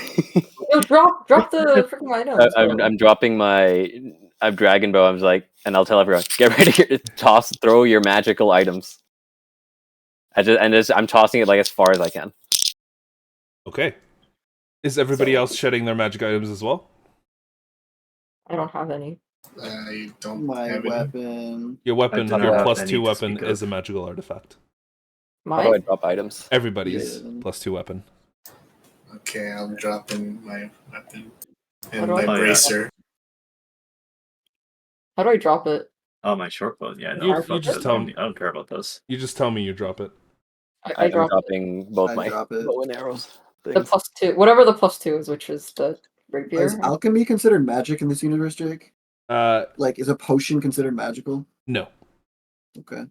Yo, drop the freaking items. I'm dropping I'm Dragon Bow. I'm like, and I'll tell everyone, get ready to throw your magical items. I'm tossing it like as far as I can. Okay. Is everybody else shedding their magic items as well? I don't have any. I don't My have any. weapon. Your weapon, I do your not plus have 2 any to weapon speak is of. a magical artifact. How do I Mine? drop items? Everybody's Yeah. plus 2 weapon. Okay, I'm dropping my weapon How and do I- my Oh, yeah. bracer. How do I drop it? Oh, my short bow. Yeah, no, You fuck just that. tell me. I don't care about those. You just tell me you drop it. I I'm drop dropping both I my drop it. bow and arrows. the Things. +2, whatever the +2 is, which is the rapier. Is alchemy considered magic in this universe, Jake? Like, is a potion considered magical? No. Okay.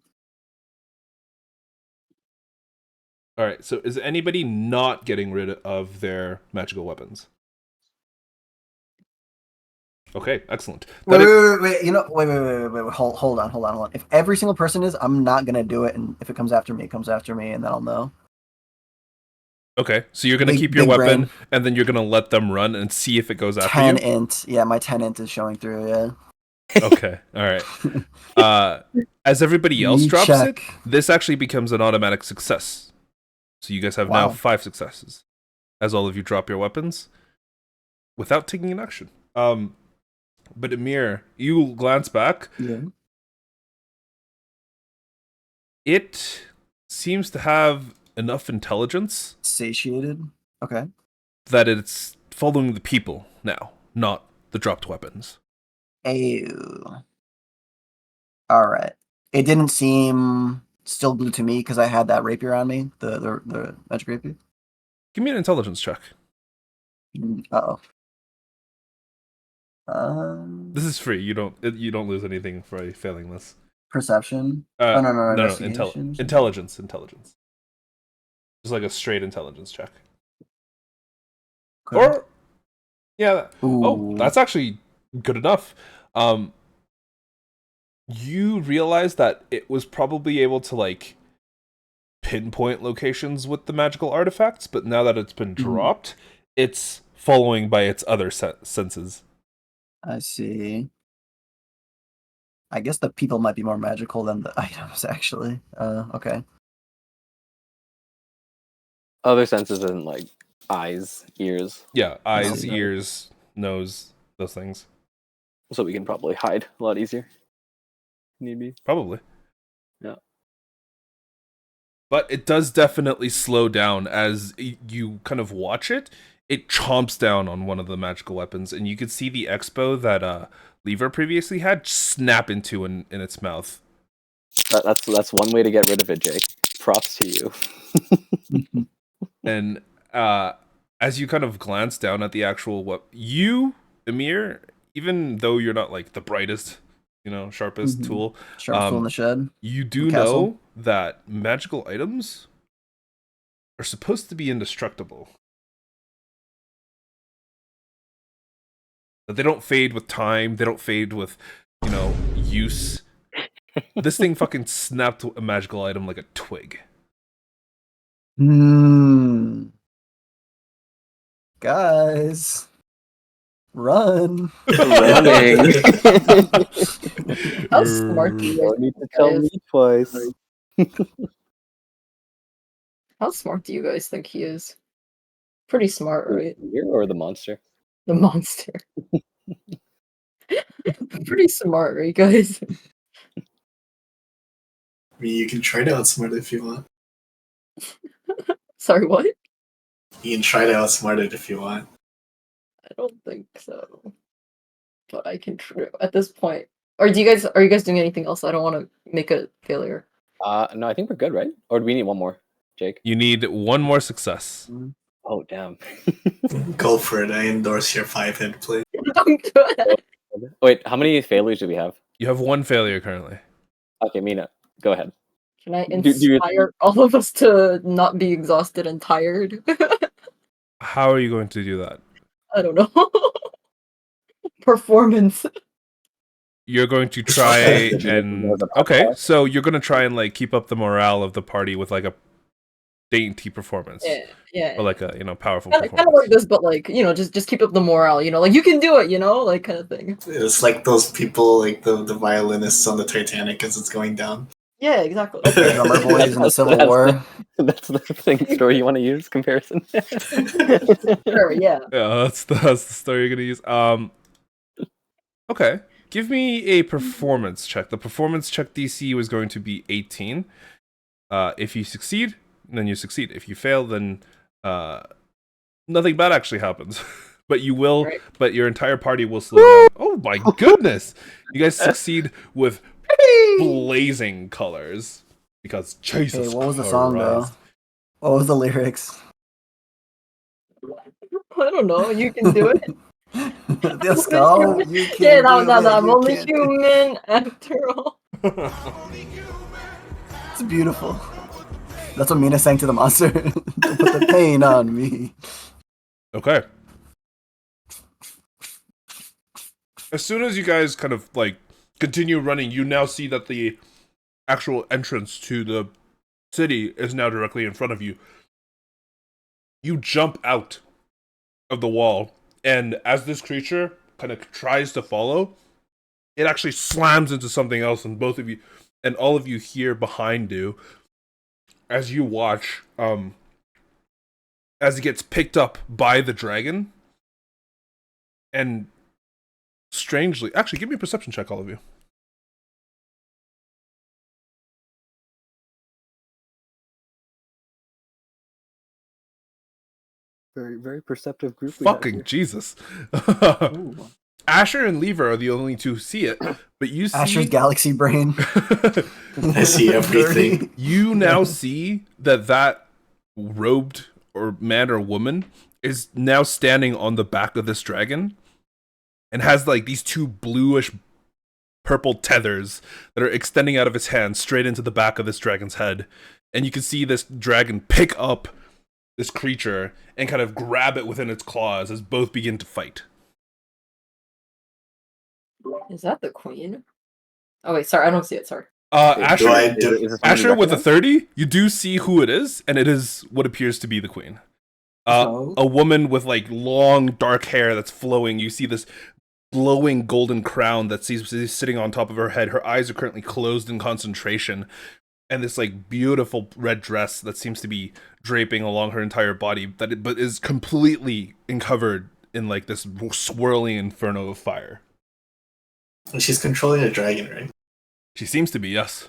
All right. So is anybody not getting rid of their magical weapons? Okay, excellent. Wait. You know, wait. Hold on. If every single person is, I'm not gonna do it, and if it comes after me, it comes after me, and then I'll know. Okay, so you're gonna Big- keep your big weapon, brain. and then you're gonna let them run and see if it goes after 10 you. int. Yeah, my 10 int is showing through. Yeah. Okay, all right. As everybody else You drops check. it, this actually becomes an automatic success. So you guys have now Wow. 5 successes, as all of you drop your weapons without taking an action. But Amir, you glance back. Yeah. It seems to have enough intelligence Satiated. Okay. that it's following the people now, not the dropped weapons. Ew. All right. it didn't seem still blue to me because I had that rapier on me, the magic rapier. Give me an intelligence check. Uh-oh. This is free. You don't lose anything for failing this. Perception. No, investigation. Intelligence. Just like a straight intelligence check. Okay. Or yeah. Ooh. Oh, that's actually good enough. You realize that it was probably able to like pinpoint locations with the magical artifacts, but now that it's been dropped, it's following by its other senses. I see. I guess the people might be more magical than the items, actually. Okay. Other senses and like eyes, ears. Yeah, eyes, see. ears, nose, those things. So we can probably hide a lot easier. Need be. Probably. Yeah. But it does definitely slow down as you kind of watch it. It chomps down on one of the magical weapons, and you can see the expo that Lever previously had snap into in its mouth. That's one way to get rid of it, Jake. Props to you. And as you kind of glance down at the actual you, Emir, even though you're not like the brightest, sharpest tool, Sharp tool in the shed. you do know that magical items are supposed to be indestructible. That they don't fade with time, they don't fade with, use. This thing fucking snapped a magical item like a twig. Guys, run. Running. How smart do you Don't need to tell me twice. How smart do you guys think he is? Pretty smart, right? You or the monster? The monster. Pretty smart, right, guys? I mean, you can try to outsmart it if you want. Sorry, what? You can try to outsmart it if you want. I don't think so. But I can try at this point. Or are you guys doing anything else? I don't want to make a failure. No, I think we're good, right? Or do we need one more, Jake? You need one more success. Oh, damn. Go for it. I endorse your 5-hit play. Don't do it. Wait, how many failures do we have? You have one failure currently. Okay, Mina, go ahead. Can I inspire all of us to not be exhausted and tired? How are you going to do that? I don't know. Performance. You're going to try and so you're going to try and like keep up the morale of the party with like a dainty performance. Yeah. Or like a, powerful Kind performance. of like this, but like, just keep up the morale, like you can do it, like kind of thing. It's like those people, like the violinists on the Titanic as it's going down. Yeah, exactly. Drummer boys in the Civil War. That's the thing story you want to use comparison. Sure, yeah. Yeah, that's the story you're gonna use. Okay. Give me a performance check. The performance check DC was going to be 18. If you succeed, then you succeed. If you fail, then nothing bad actually happens. But you will. Right. But your entire party will slow down. Oh my goodness! You guys succeed with blazing colors because Jesus. Hey, what was the song though? What was the lyrics? I don't know. You can do it. Let's go. You can yeah, no, I'm only human after all. It's beautiful. That's what Mina sang to the monster. Don't put the pain on me. Okay. As soon as you guys kind of like continue running, you now see that the actual entrance to the city is now directly in front of you. You jump out of the wall, and as this creature kind of tries to follow, it actually slams into something else, and both of you and all of you here behind you, as you watch, as it gets picked up by the dragon, and strangely, actually, give me a perception check, all of you. Very, very perceptive group. Fucking Jesus. Asher and Lever are the only two who see it, but you see Asher's galaxy brain. I see everything. You now see that robed or man or woman is now standing on the back of this dragon and has like these two bluish purple tethers that are extending out of its hand straight into the back of this dragon's head. And you can see this dragon pick up this creature and kind of grab it within its claws as both begin to fight. Is that the queen? Oh wait, sorry, I don't see it. Sorry. Asher, Is it something Asher you with a recognize? 30, you do see who it is, and it is what appears to be the queen. So? A woman with like long dark hair that's flowing. You see this glowing golden crown that seems sitting on top of her head. Her eyes are currently closed in concentration, and this like beautiful red dress that seems to be draping along her entire body, but is completely covered in like this swirling inferno of fire. And she's controlling a dragon, right? She seems to be, yes.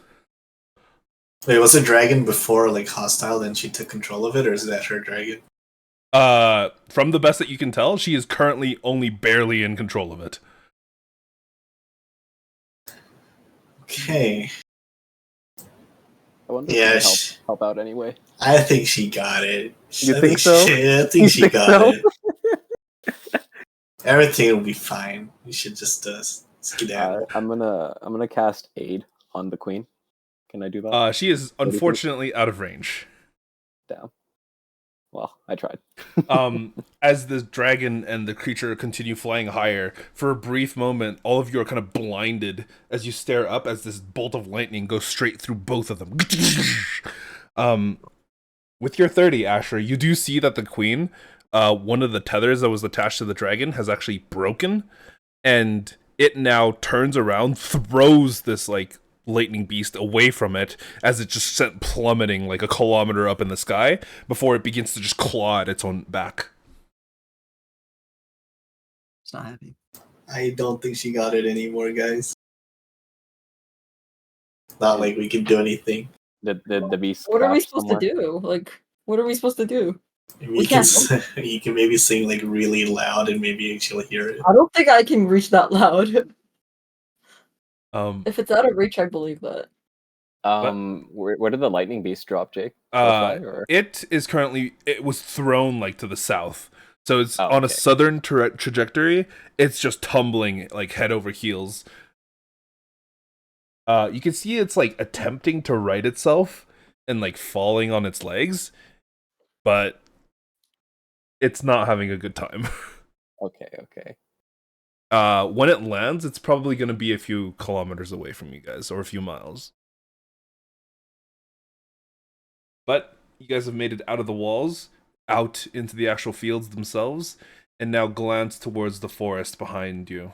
Wait, was the dragon before like hostile, then she took control of it, or is that her dragon? From the best that you can tell, she is currently only barely in control of it. Okay. I wonder Yeah, if we can help out anyway. I think she got it. You I think so? I think You she think got so? it. Everything will be fine. We should just skedaddle. I'm gonna cast aid on the queen. Can I do that? She is unfortunately out of range. Damn. Well, I tried. As the dragon and the creature continue flying higher, for a brief moment, all of you are kind of blinded as you stare up as this bolt of lightning goes straight through both of them. With your 30, Asher, you do see that the queen, one of the tethers that was attached to the dragon has actually broken, and it now turns around, throws this like lightning beast away from it as it just sent plummeting like a kilometer up in the sky before it begins to just claw at its own back. It's not happy. I don't think she got it anymore, guys. Not like we can do anything. The beast. What are we crash supposed somewhere? to do? Like, what are we supposed to do? You can you can maybe sing like really loud and maybe she'll hear it. I don't think I can reach that loud. Um, If it's out of reach, I believe that. Where did the lightning beast drop, Jake? Close by, or? it was thrown like to the south, so it's Oh, on a okay. southern trajectory. It's just tumbling like head over heels. You can see it's like attempting to right itself and like falling on its legs, but it's not having a good time. Okay. When it lands, it's probably going to be a few kilometers away from you guys, or a few miles. But you guys have made it out of the walls, out into the actual fields themselves, and now glance towards the forest behind you.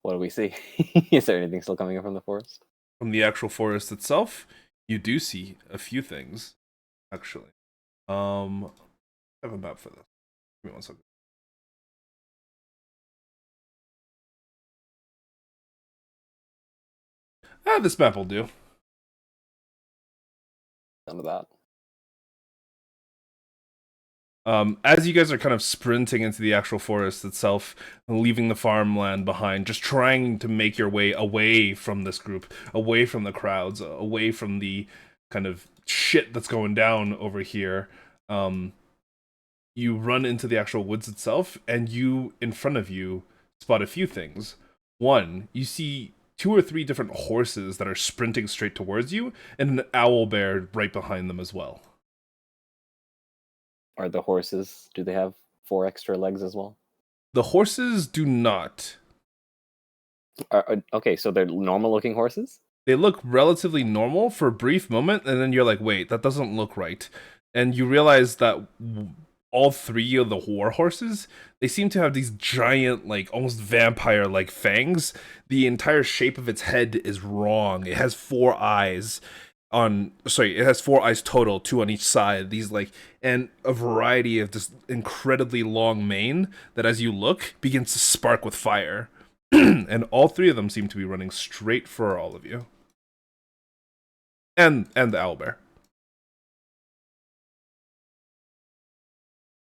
What do we see? Is there anything still coming up from the forest? From the actual forest itself, you do see a few things, actually. I have a map for this. Give me 1 second. This map will do. None of that. As you guys are kind of sprinting into the actual forest itself, leaving the farmland behind, just trying to make your way away from this group, away from the crowds, away from the kind of shit that's going down over here, you run into the actual woods itself, and you, in front of you, spot a few things. One, you see 2 or 3 different horses that are sprinting straight towards you, and an owl bear right behind them as well. Are the horses? Do they have 4 extra legs as well? The horses do not. Okay, so they're normal-looking horses. They look relatively normal for a brief moment, and then you're like, wait, that doesn't look right. And you realize that all 3 of the war horses, they seem to have these giant, like, almost vampire-like fangs. The entire shape of its head is wrong. It has 4 eyes. It has 4 eyes total, 2 on each side. These, like, and a variety of this incredibly long mane that, as you look, begins to spark with fire. And all 3 of them seem to be running straight for all of you. And the owlbear.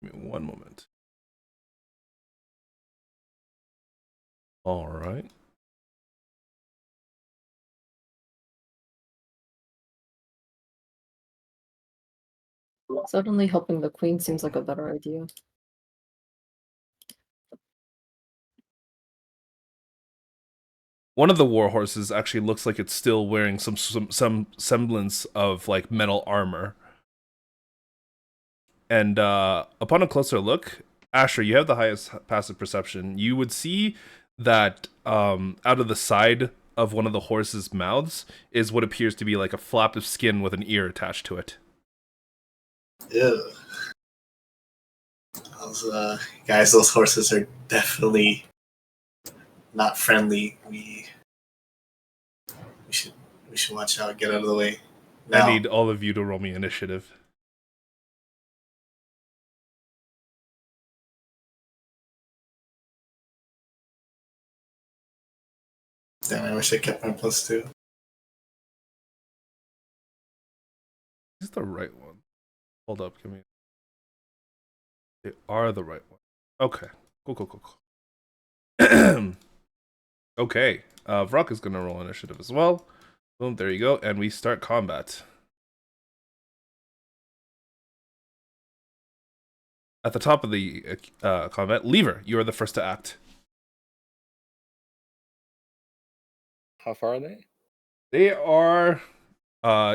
Give me 1 moment. All right. Suddenly helping the queen seems like a better idea. One of the war horses actually looks like it's still wearing some semblance of like metal armor. And upon a closer look, Asher, you have the highest passive perception. You would see that out of the side of one of the horse's mouths is what appears to be like a flap of skin with an ear attached to it. Ew. Guys, those horses are definitely not friendly. We should watch out. Get out of the way. Now. I need all of you to roll me initiative. Damn, I wish I kept my +2. Is this the right one? Hold up, give me. They are the right one. Okay. Cool. Okay. Vrock is gonna roll initiative as well. Boom, there you go. And we start combat. At the top of the combat, Lever, you are the first to act. How far are they? They are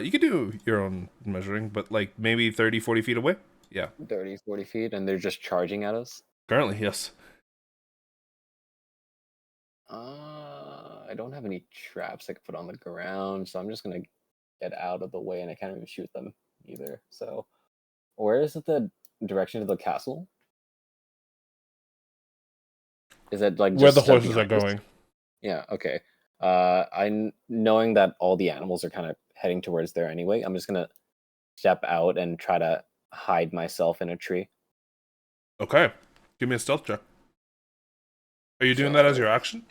you could do your own measuring, but like maybe 30, 40 feet away. Yeah. 30, 40 feet, and they're just charging at us? Currently, yes. I don't have any traps I could put on the ground, so I'm just gonna get out of the way, and I can't even shoot them either. So, where is it the direction to the castle? Is it like Where just the stuck horses are behind us? going. Yeah. Okay. Knowing that all the animals are kind of heading towards there anyway, I'm just gonna step out and try to hide myself in a tree. Okay. Give me a stealth check. Are you doing that as your action?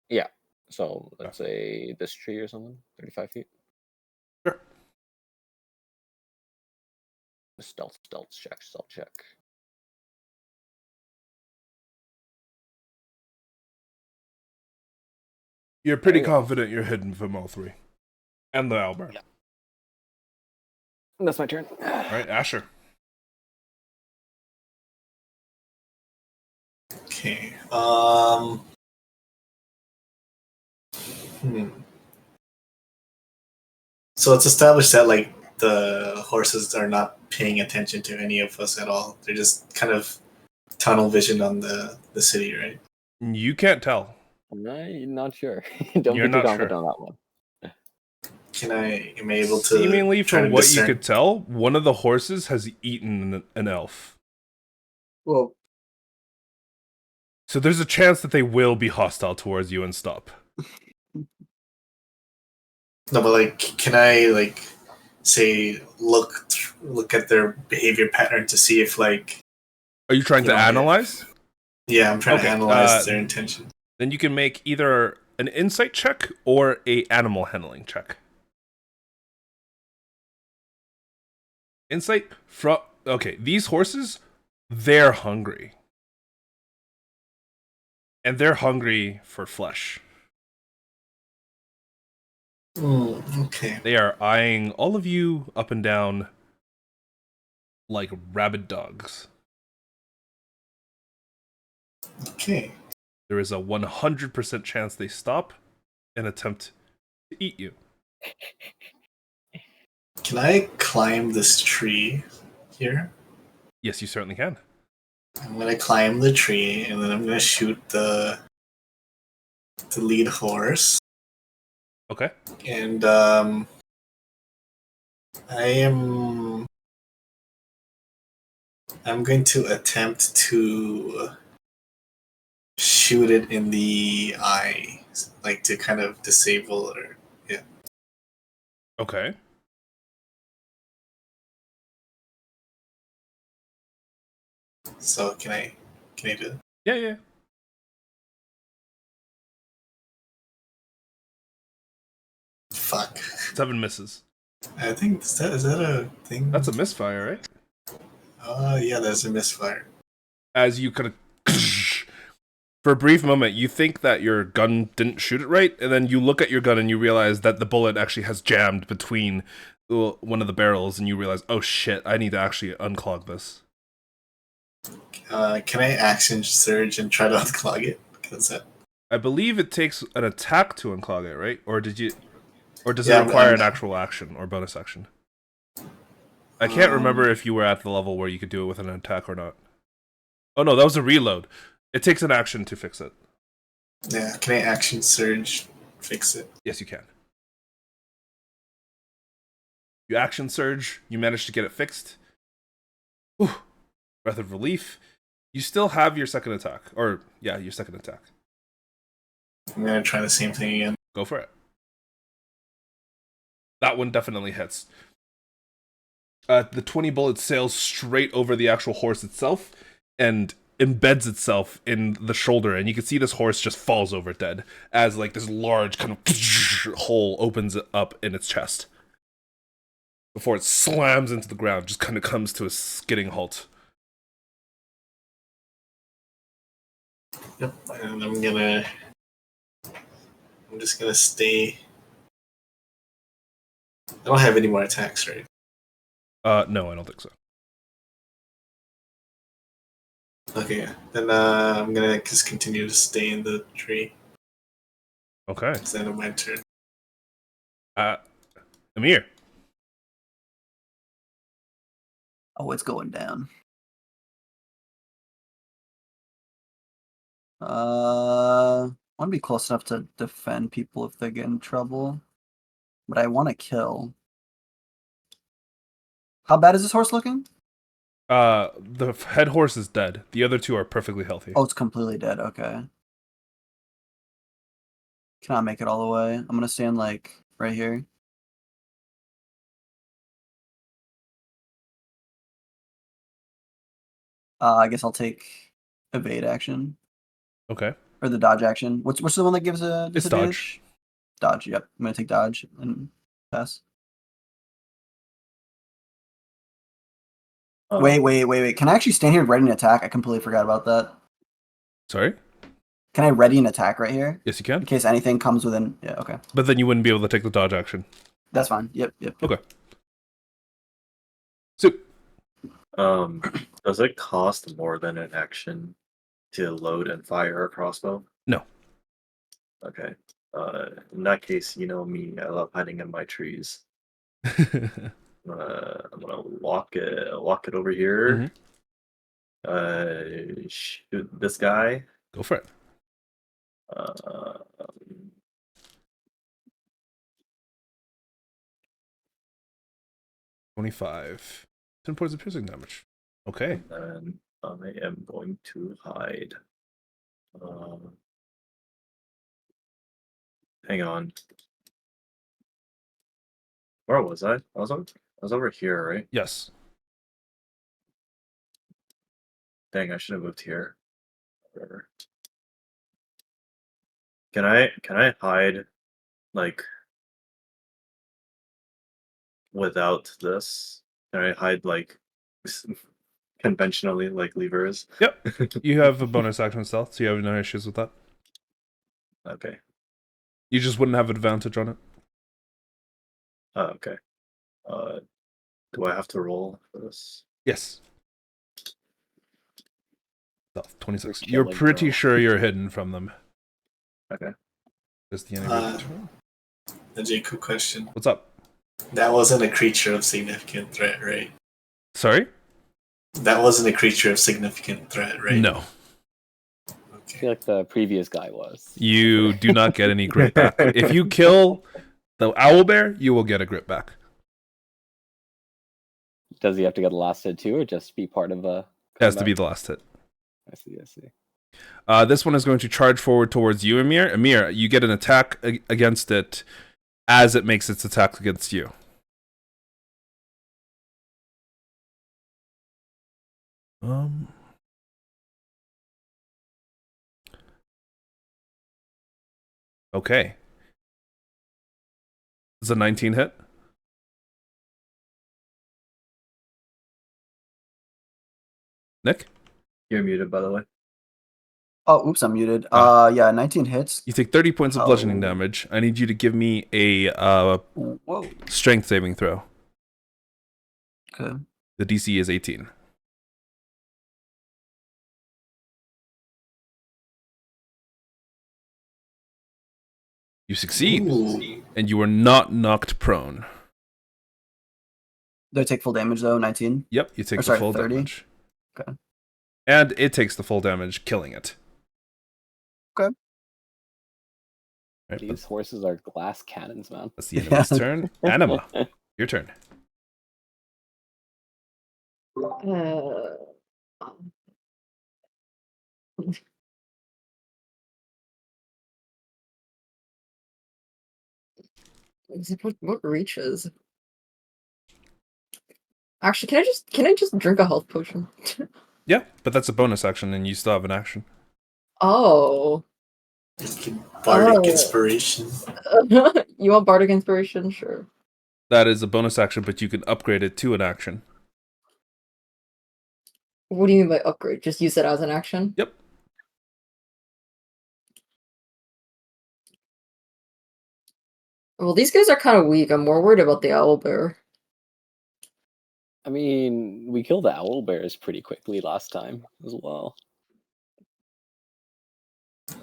Yeah. So let's say this tree or something, 35 feet. Sure. Stealth check. You're pretty There you go. confident you're hidden from all three. And the Albert. Yeah. That's my turn. Alright, Asher. Okay. So it's established that like the horses are not paying attention to any of us at all. They're just kind of tunnel vision on the city, right? You can't tell. I'm not sure. Don't You're be too not confident sure. on that one. Am I able to Seemingly, try from to what discern? you could tell, one of the horses has eaten an elf. Well, So there's a chance that they will be hostile towards you and stop. No, but like, can I like say look at their behavior pattern to see if like? Are you trying to analyze? Yeah, I'm trying Okay, to analyze their intention. Then you can make either an insight check or a animal handling check. Insight from okay, these horses, they're hungry. And they're hungry for flesh. Okay. They are eyeing all of you up and down like rabid dogs. Okay. There is a 100% chance they stop and attempt to eat you. Can I climb this tree here? Yes, you certainly can. I'm gonna climb the tree and then I'm gonna shoot the lead horse. Okay. And I'm going to attempt to shoot it in the eye, like to kind of disable or yeah. Okay. So can I do it? Yeah. 7 misses. I think is that a thing? That's a misfire, right? Yeah, that's a misfire. As you kind of For a brief moment, you think that your gun didn't shoot it right, and then you look at your gun and you realize that the bullet actually has jammed between one of the barrels, and you realize, oh shit, I need to actually unclog this. Can I action surge and try to unclog it? Because that. I believe it takes an attack to unclog it, right? Or does Yeah, it require an actual action or bonus action? I can't remember if you were at the level where you could do it with an attack or not. Oh no, that was a reload. It takes an action to fix it. Yeah, can I action surge fix it? Yes, you can. You action surge, you manage to get it fixed. Whew. Breath of relief. You still have your second attack. Or, yeah, your second attack. I'm gonna try the same thing again. Go for it. That one definitely hits. The 20 bullet sails straight over the actual horse itself and embeds itself in the shoulder, and you can see this horse just falls over dead as like this large kind of hole opens up in its chest before it slams into the ground, just kind of comes to a skidding halt. Yep, and I'm just gonna stay. I don't have any more attacks, right? No, I don't think so. Okay, yeah. Then I'm gonna just continue to stay in the tree. Okay. It's the end of my turn. Amir. Oh, it's going down. I want to be close enough to defend people if they get in trouble, but I want to kill. How bad is this horse looking? The head horse is dead. The other two are perfectly healthy. Oh, it's completely dead. Okay. Cannot make it all the way. I'm gonna stand like right here. I guess I'll take evade action Okay. or the dodge action. What's the one that gives a It's disadvantage? Dodge. Yep. I'm gonna take dodge and pass. Wait. Can I actually stand here and ready an attack? I completely forgot about that. Sorry? Can I ready an attack right here? Yes, you can. In case anything comes within. Yeah, okay. But then you wouldn't be able to take the dodge action. That's fine. Yep. Okay. So, does it cost more than an action to load and fire a crossbow? No. Okay. In that case, you know me, I love hiding in my trees. I'm gonna walk it over here. Shoot this guy. Go for it. 25. 10 points of piercing damage. Okay. And I am going to hide. Hang on. Where was I? I was over here, right? Yes. Dang, I should have moved here. Whatever. Can I hide like without this? Can I hide like conventionally like levers? Yep. You have a bonus action stealth, so you have no issues with that. Okay. You just wouldn't have advantage on it. Oh, okay. Do I have to roll for this? Yes. Stealth, 26. Kill You're a pretty girl. sure you're hidden from them. Okay. That's the end of your turn. A J-Q question. What's up? That wasn't a creature of significant threat, right? Sorry? That wasn't a creature of significant threat, right? No. I Okay. feel like the previous guy was. You do not get any grip back. If you kill the owlbear, you will get a grip back. Does he have to get a last hit too, or just be part of a? It has to combat? be the last hit. I see. This one is going to charge forward towards you, Amir. Amir, you get an attack against it as it makes its attack against you. Okay. Is a 19 hit? Nick? You're muted, by the way. Oh, oops, I'm muted. Yeah, 19 hits. You take 30 points of bludgeoning Oh. damage. I need you to give me a Whoa. strength saving throw. Okay. The DC is 18. You succeed, Ooh. and you are not knocked prone. Do I take full damage though? 19. Yep, you take Or the sorry, full 30? damage. Okay. And it takes the full damage, killing it. Okay. Right, These horses are glass cannons, man. that's the enemy's turn. Anima, your turn. What reaches? Actually, can I just drink a health potion? Yeah, but that's a bonus action, and you still have an action. Oh. Bardic inspiration. You want bardic inspiration? Sure. That is a bonus action, but you can upgrade it to an action. What do you mean by upgrade? Just use it as an action? Yep. Well, these guys are kind of weak. I'm more worried about the owlbear. I mean, we killed the owl bears pretty quickly last time as well.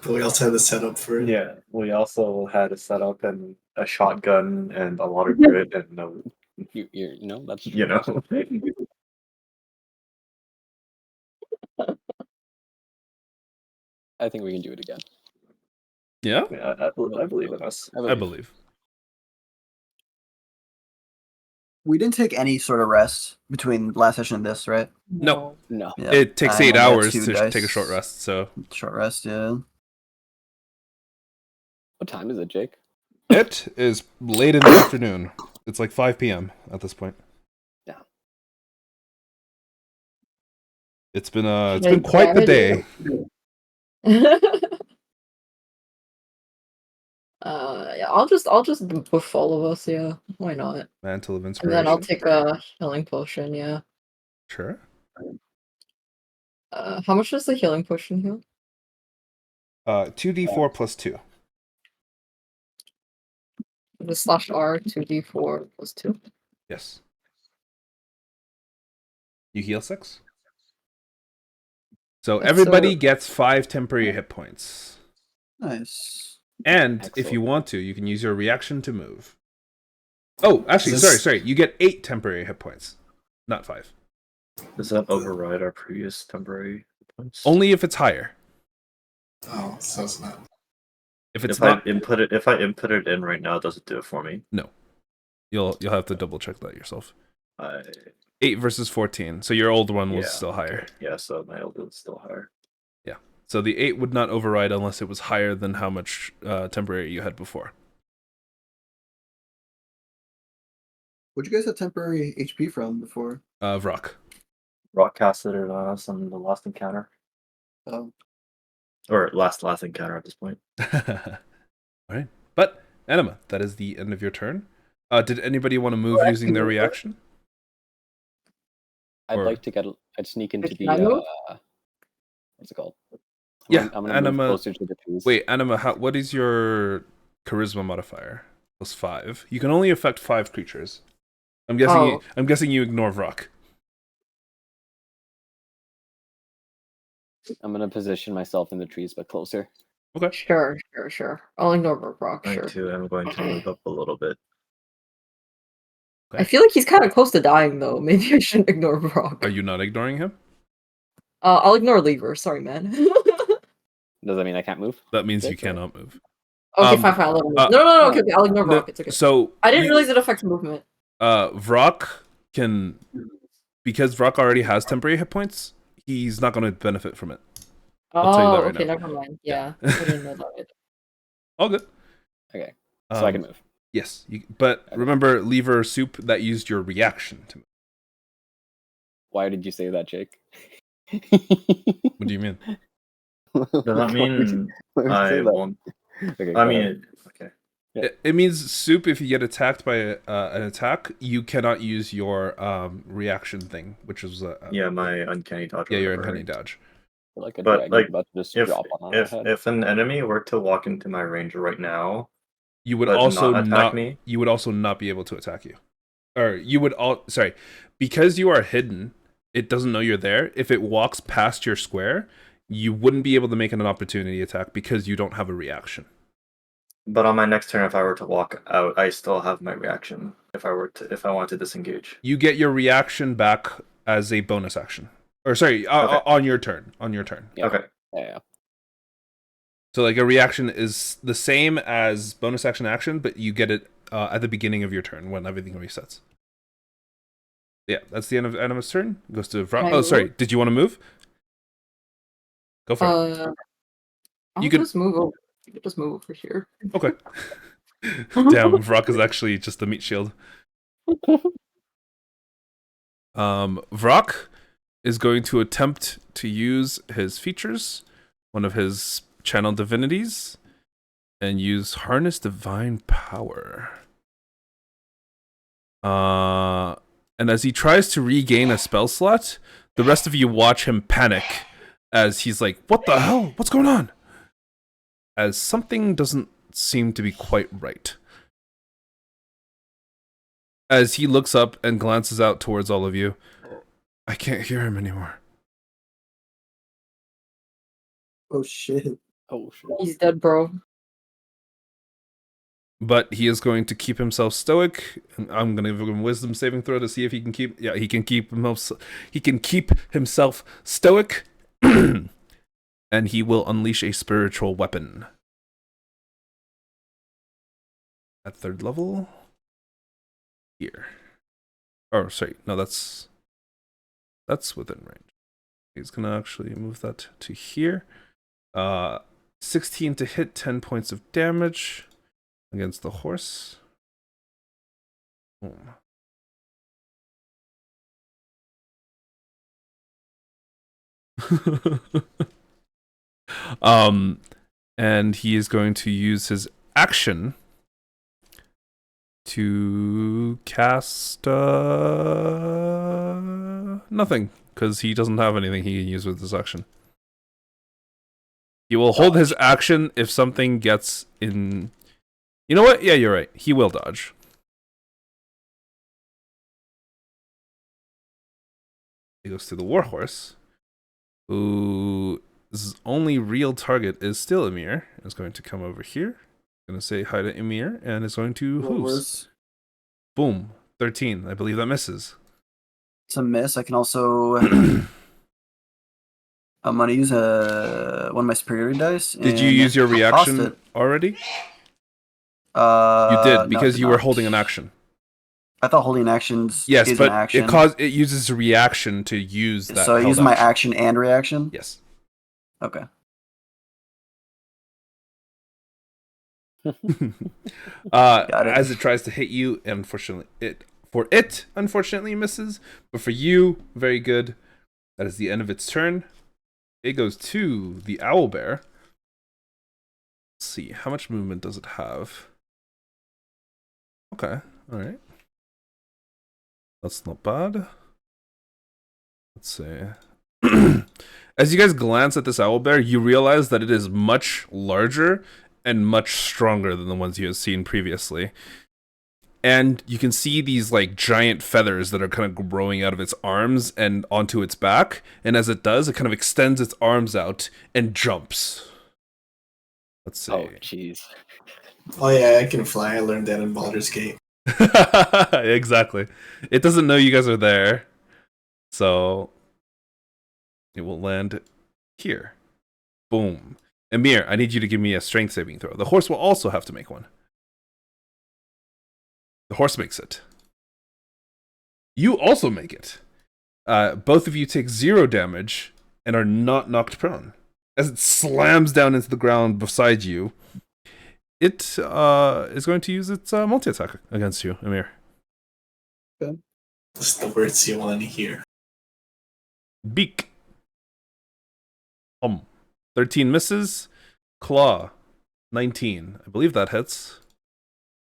But we also had the setup for it. Yeah, we also had a setup and a shotgun and a water grid and no, You're no, that's true. you know. I think we can do it again. Yeah, Yeah, I believe in us. I believe. We didn't take any sort of rest between last session and this, right? No. No. Yeah. It takes I 8 only had hours 2 to dice. take a short rest, so Short rest, yeah. What time is it, Jake? it is late in the afternoon. It's like 5 p.m. at this point. Yeah. It's been quite the day. Yeah, I'll just buff all of us, yeah. Why not? Mantle of And Inspiration. then I'll take a healing potion, yeah. Sure. How much does the healing potion heal? 2d4 plus 2. The /R 2d4 plus 2. Yes. You heal 6. So That's everybody so- gets 5 temporary hit points. Nice. And if Excellent. you want to, you can use your reaction to move. Oh, actually, Is this- sorry. You get 8 temporary hit points, not 5. Does that override our previous temporary points? Only if it's higher. Oh, so it's not. If it's if not, I input it in right now, does it do it for me? you'll have to double check that yourself. I 8 versus 14. So your old one was yeah, still higher. okay. Yeah, so my old one's still higher. So the 8 would not override unless it was higher than how much temporary you had before. What'd you guys have temporary HP from before? Vrock. Rock casted it on us on the last encounter. Oh. Or last encounter at this point. Alright. But, Anima, that is the end of your turn. Did anybody want to move using their reaction? I'd Or- like to I'd sneak into Can I move? what's it called? Yeah, I'm gonna Anima- move closer to the trees. Wait, Anima, what is your charisma modifier? Plus 5. You can only affect 5 creatures. I'm guessing you ignore Vrock. I'm gonna position myself in the trees, but closer. Okay. Sure. I'll ignore Rock, I sure. too am going to move up a little bit. I feel like he's kind of close to dying, though. Maybe I shouldn't ignore Rock. Are you not ignoring him? I'll ignore Lever. Sorry, man. Does that mean I can't move? That means you Jake, or- cannot move. Okay, fine. I'll let him move. No. Okay, I'll ignore Rock. It's okay. So I didn't realize it affects movement. Vrock can, because Vrock already has temporary hit points, he's not going to benefit from it. I'll tell you that right Okay, now. never mind. Yeah, I didn't know that either. All good. Okay, so I can move. Yes, but remember, Lever Soup, that used your reaction to move. Why did you say that, Jake? What do you mean? Does that mean I won't? Okay, I mean, okay. It means Soup, if you get attacked by an attack, you cannot use your reaction thing, which is Yeah, my uncanny dodge. yeah, your whatever, uncanny right? dodge. like a But, dragon like, about to just if drop on our if head. if an enemy were to walk into my range right now, You would but also not attack me, you would also not be able to attack you. Or you would all sorry, because you are hidden, it doesn't know you're there. If it walks past your square, you wouldn't be able to make an opportunity attack because you don't have a reaction. but on my next turn, if I were to walk out, I still have my reaction. If I want to disengage, You get your reaction back as a bonus action. Or sorry, Okay. on your turn. On your turn. Yeah. okay. Yeah. So like a reaction is the same as bonus action, but you get it at the beginning of your turn when everything resets. Yeah, that's the end of Anima's turn. Goes to Can I Oh, sorry. move? Did you want to move? Go for it. I'll You could- just move over. You could just move over here. Okay. Damn, Vrock is actually just a meat shield. Vrock is going to attempt to use his features, one of his channel divinities, and use Harness Divine Power. And as he tries to regain a spell slot, the rest of you watch him panic as he's like, "What the hell? What's going on?" As something doesn't seem to be quite right. As he looks up and glances out towards all of you, I can't hear him anymore. Oh shit. Oh shit. He's dead, bro. But he is going to keep himself stoic. I'm going to give him a wisdom saving throw to see if he can keep. Yeah, he can keep himself. He can keep himself stoic, and he will unleash a spiritual weapon at 3rd level. Here. Oh, sorry. No, that's within range. He's gonna actually move that to here. 16 to hit, 10 points of damage against the horse. Boom. And he is going to use his action to cast nothing, because he doesn't have anything he can use with his action. He will hold his action if something gets in. You know what? Yeah, you're right. He will dodge. He goes to the warhorse, whose only real target is still Emir. Is going to come over here. Going to say hi to Emir, and is going to hooves. Boom. 13. I believe that misses. It's a miss. I can also. I'm gonna use one of my superiority dice. Did you and use your toss reaction it. already? You You did, because you were holding an action. I thought holding actions Yes, is but an action. it uses a reaction to use that. So I held use my action and reaction? Yes. Okay. As it tries to hit you, unfortunately unfortunately misses, but for you, very good. That is the end of its turn. It goes to the owlbear. Let's see, how much movement does it have? Okay, all right. That's not bad. Let's see. As you guys glance at this owlbear, you realize that it is much larger and much stronger than the ones you have seen previously. And you can see these like giant feathers that are kind of growing out of its arms and onto its back. And as it does, it kind of extends its arms out and jumps. Let's see. Oh jeez. Oh yeah, I can fly. I learned that in Baldur's Gate. Exactly. It doesn't know you guys are there. So it will land here. Boom. Emir, I need you to give me a strength saving throw. The horse will also have to make one. The horse makes it. You also make it. Both of you take 0 damage and are not knocked prone. As it slams down into the ground beside you, it is going to use its multi-attack against you, Emir. That's the words you want to hear. Beak. 13 misses. Claw. 19. I believe that hits.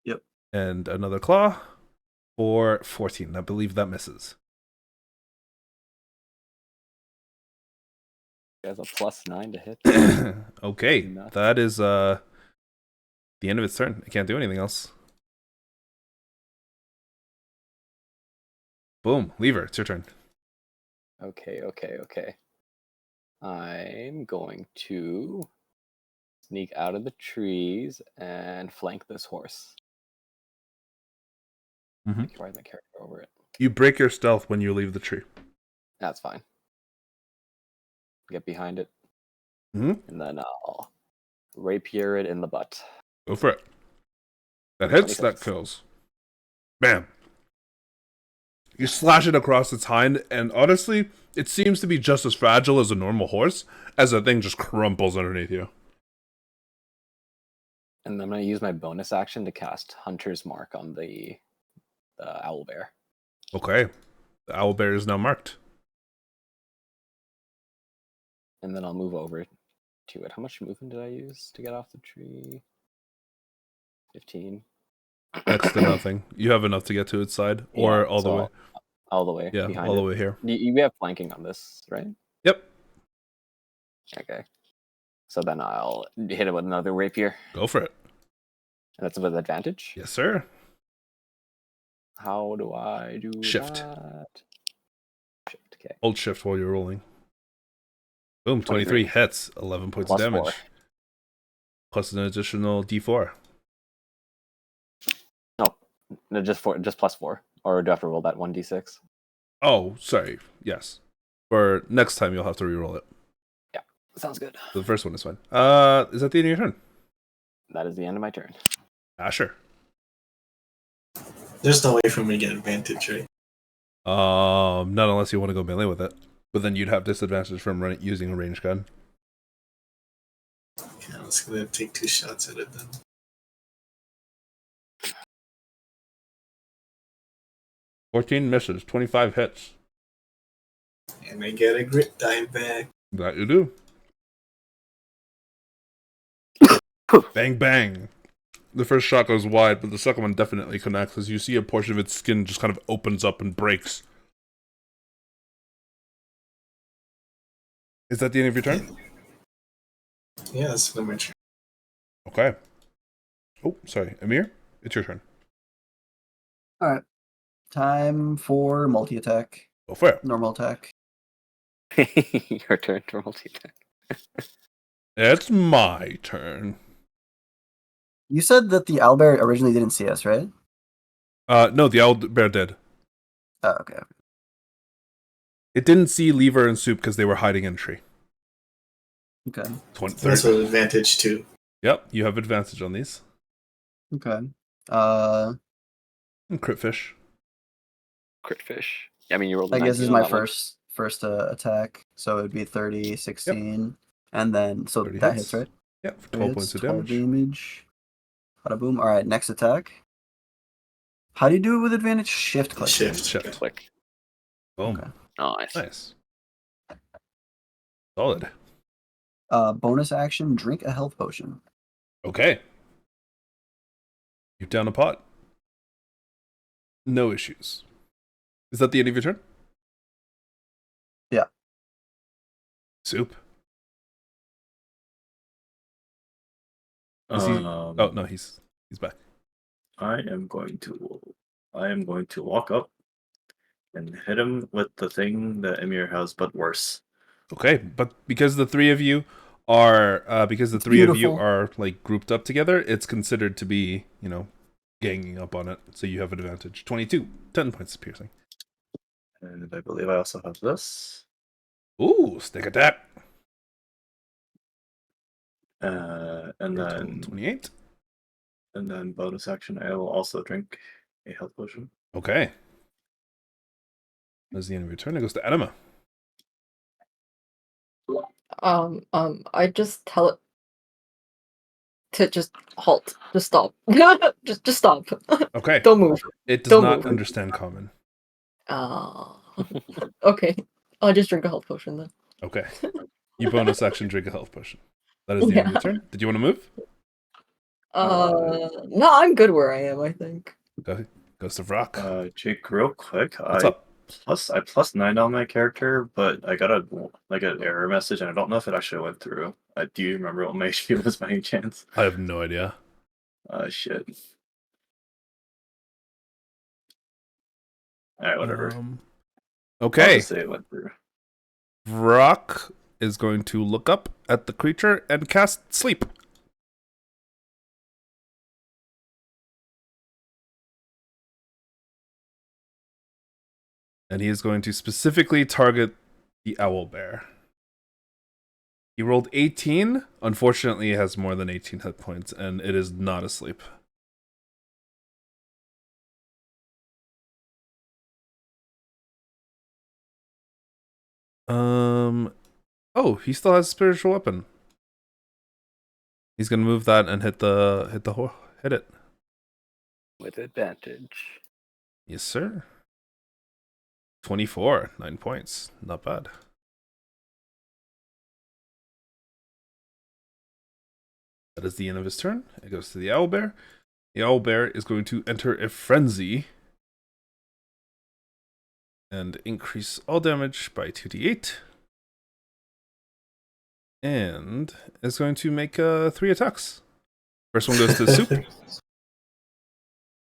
Yep. And another claw for 14. I believe that misses. He has a +9 to hit. Okay, Nuts. that is the end of its turn. It can't do anything else. Boom, Lever, it's your turn. Okay. I'm going to sneak out of the trees and flank this horse. Mhm. Ride my character over it. You break your stealth when you leave the tree. That's fine. Get behind it, Mhm. and then I'll rapier it in the butt. Go for it. That hits, 26. that kills. Bam. You slash it across its hind, and honestly, it seems to be just as fragile as a normal horse, as the thing just crumples underneath you. And I'm going to use my bonus action to cast Hunter's Mark on the owlbear. Okay. The owlbear is now marked. And then I'll move over to it. How much movement did I use to get off the tree? 15. Next to nothing. You have enough to get to its side, or Yeah, all the so way. All the way Yeah, behind all it. the way here. You have flanking on this, right? Yep. Okay. So then I'll hit it with another rapier. Go for it. And that's with advantage. Yes, sir. How do I do Shift. that? Shift, okay. Hold shift while you're rolling. Boom, 23 hits, 11 points of Plus damage. 4. Plus an additional d4. No, just +4. Or do I have to roll that 1d6? Oh, sorry. Yes. For next time, you'll have to reroll it. Sounds good. The first one is fine. Is that the end of your turn? That is the end of my turn. Asher. There's no way for me to get advantage, right? Not unless you want to go melee with it. But then you'd have disadvantage from using a ranged gun. Okay, I was gonna take 2 shots at it then. $14 misses, 25 hits. And I get a grit die back. That you do. Bang, bang. The first shot goes wide, but the second one definitely connects as you see a portion of its skin just kind of opens up and breaks. Is that the end of your turn? Yeah, that's my turn. Okay. Oh, sorry. Amir, it's your turn. Time for multi-attack. Go for it. Normal attack. Your turn to multi-attack. It's my turn. You said that the owlbear originally didn't see us, right? No, the owlbear did. Oh, okay. It didn't see Lever and Soup because they were hiding in a tree. Okay. 20, That's 30. an advantage too. Yep, you have advantage on these. Okay. And crit fish. Crit fish. I mean, you rolled a I guess this is 19 on my that one. first attack, so it would be 30, 16, and then so 30 that hits. hits, right? Yep, for 30 12 hits, points of 12 damage. damage. Bada boom. All right, next attack. How do you do it with advantage? Shift click. Shift. Click. Boom. Okay. Nice. Nice. Solid. Bonus action, drink a health potion. Okay. You've down a pot. No issues. Is that the end of your turn? Yeah. Soup. Is he... Oh no, he's back. I am going to walk up and hit him with the thing that Emir has, but worse. Okay, but because the three of you are of you Beautiful. are like grouped up together, it's considered to be, ganging up on it. So you have an advantage. 22, 10 points of piercing. And I believe I also have this. Ooh, stick attack. And Total then 28. and then bonus action, I will also drink a health potion. Okay. That's the end of your turn. It goes to Anima. I just tell it to just halt. Just stop. just stop. Okay. Don't move. It does Don't not move. understand common. Okay. I'll just drink a health potion then. Okay. You bonus action drink a health potion. That is the end of your turn. Did you want to move? No, I'm good where I am, I think. Ghost of Rock. Jake, real quick, What's up? plus 9 on my character, but I got an error message, and I don't know if it actually went through. Do you remember what my HP was by any chance? I have no idea. Shit. All right, whatever. I'll Okay. just say it went through. Vrock is going to look up at the creature and cast Sleep. And he is going to specifically target the owlbear. He rolled 18. Unfortunately, he has more than 18 hit points, and it is not asleep. Oh, he still has a spiritual weapon. He's gonna move that and hit it. With advantage. Yes, sir. 24, 9 points. Not bad. That is the end of his turn. It goes to the owlbear. The owlbear is going to enter a frenzy and increase all damage by 2d8. And is going to make 3 attacks. First one goes to Soup.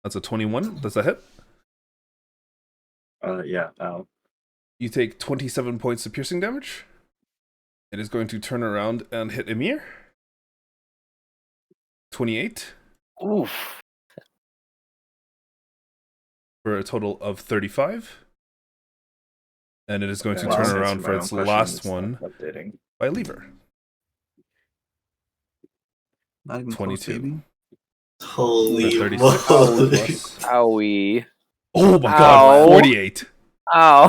That's a 21. Does that hit? Yeah. Ow. You take 27 points of piercing damage. It is going to turn around and hit Emir. 28. Oof. For a total of 35. And it is going to Wow. turn Answer around my for own its question, last it's not one updating. by Lever. Not even 22. close, baby. Holy 36. moly. Owie. Oh my Ow. god, 48. Ow.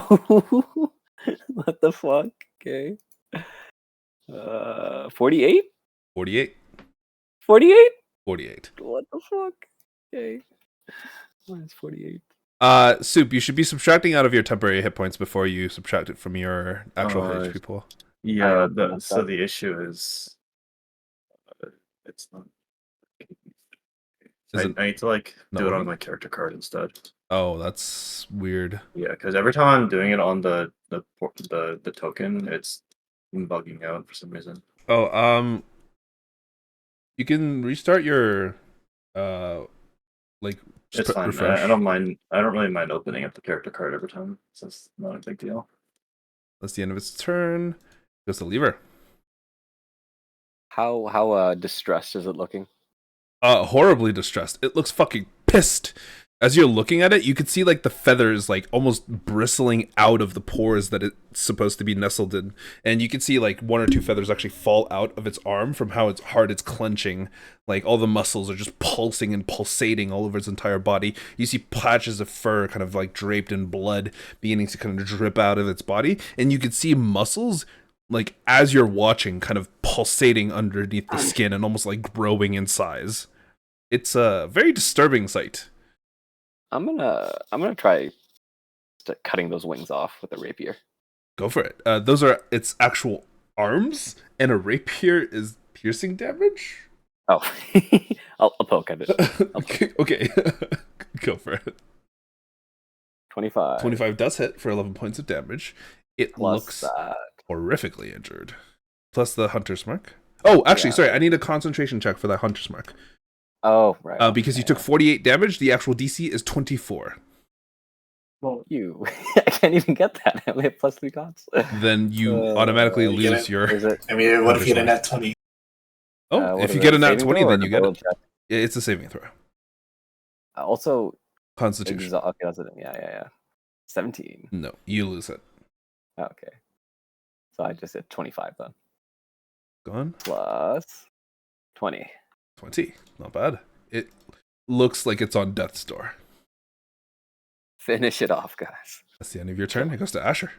What the fuck? Okay. 48? 48. 48? 48. What the fuck? Okay. Mine's 48. Soup, you should be subtracting out of your temporary hit points before you subtract it from your actual HP pool. Yeah. I So the issue is, it's not. Is it I need to like not do it on working? my character card instead. Oh, that's weird. Yeah, because every time I'm doing it on the token, it's bugging out for some reason. Oh, you can restart your like It's fine. refresh. I don't mind. I don't really mind opening up the character card every time. So it's not a big deal. That's the end of its turn. Goes to Lever. How distressed is it looking? Horribly distressed. It looks fucking pissed. As you're looking at it, you can see like the feathers like almost bristling out of the pores that it's supposed to be nestled in. And you can see like 1 or 2 feathers actually fall out of its arm from how hard it's clenching. Like all the muscles are just pulsing and pulsating all over its entire body. You see patches of fur kind of like draped in blood beginning to kind of drip out of its body. And you can see muscles like as you're watching kind of pulsating underneath the skin and almost like growing in size. It's a very disturbing sight. I'm gonna try cutting those wings off with a rapier. Go for it. Those are its actual arms, and a rapier is piercing damage. Oh, I'll poke at it. Okay. Go for it. 25. 25 does hit for 11 points of damage. It Plus looks that. horrifically injured. Plus the hunter's mark. Oh, actually, Yeah. sorry. I need a concentration check for that hunter's mark. Oh, right. Because you took 48 damage. The actual DC is 24. Well, I can't even get that. I only have plus 3 cons. Then you automatically you get lose it. your. Is it? I mean, what if you get a net 20? Oh, what if is you get it, a nat saving 20, throw or then you get ability it. check? It's a saving throw. Also, Constitution. okay, that's it. Yeah. 17. No, you lose it. Okay. So I just hit 25 then. Gone. Plus 20. 20. Not bad. It looks like it's on death's door. Finish it off, guys. That's the end of your turn. It goes to Asher.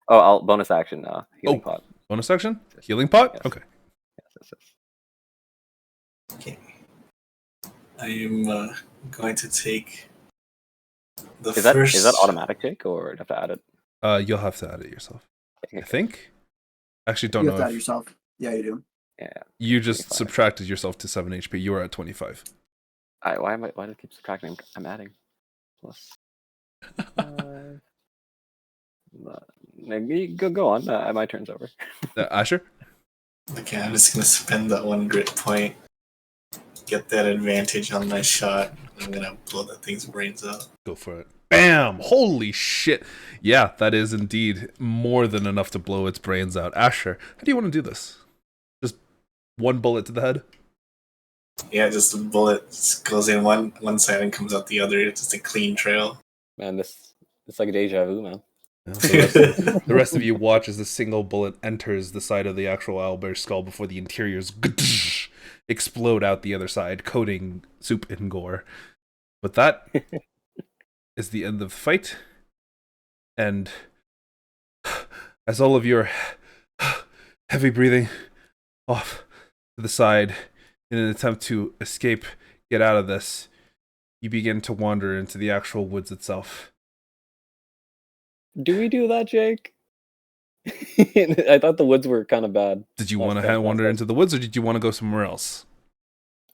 Oh, I'll bonus action. Healing Oh. pot. Bonus action? Healing pot? Yes. Okay. Yes. Okay. I am going to take the Is first. that automatic, Jake, or do you have to add it? You'll have to add it yourself. I think. Actually, don't You know have to add if yourself. Yeah, you do. Yeah. you just 25. subtracted yourself to 7 HP. You were at 25. Why do I keep subtracting? I'm adding. Plus 5. Go on. My turn's over. Asher? Okay, I'm just gonna spend that 1 grit point, get that advantage on my shot. I'm gonna blow that thing's brains out. Go for it. Bam! Holy shit. Yeah, that is indeed more than enough to blow its brains out. Asher, how do you want to do this? Just 1 bullet to the head? Yeah, just a bullet just goes in one side and comes out the other. It's just a clean trail. Man, it's like a deja vu, man. Yeah, the rest of you watch as a single bullet enters the side of the actual owlbear's skull before the interiors explode out the other side, coating Soup in gore. But that is the end of the fight. And as all of your heavy breathing off to the side in an attempt to escape, get out of this, you begin to wander into the actual woods itself. Do we do that, Jake? I thought the woods were kind of bad. Did you want to wander into the woods, or did you want to go somewhere else?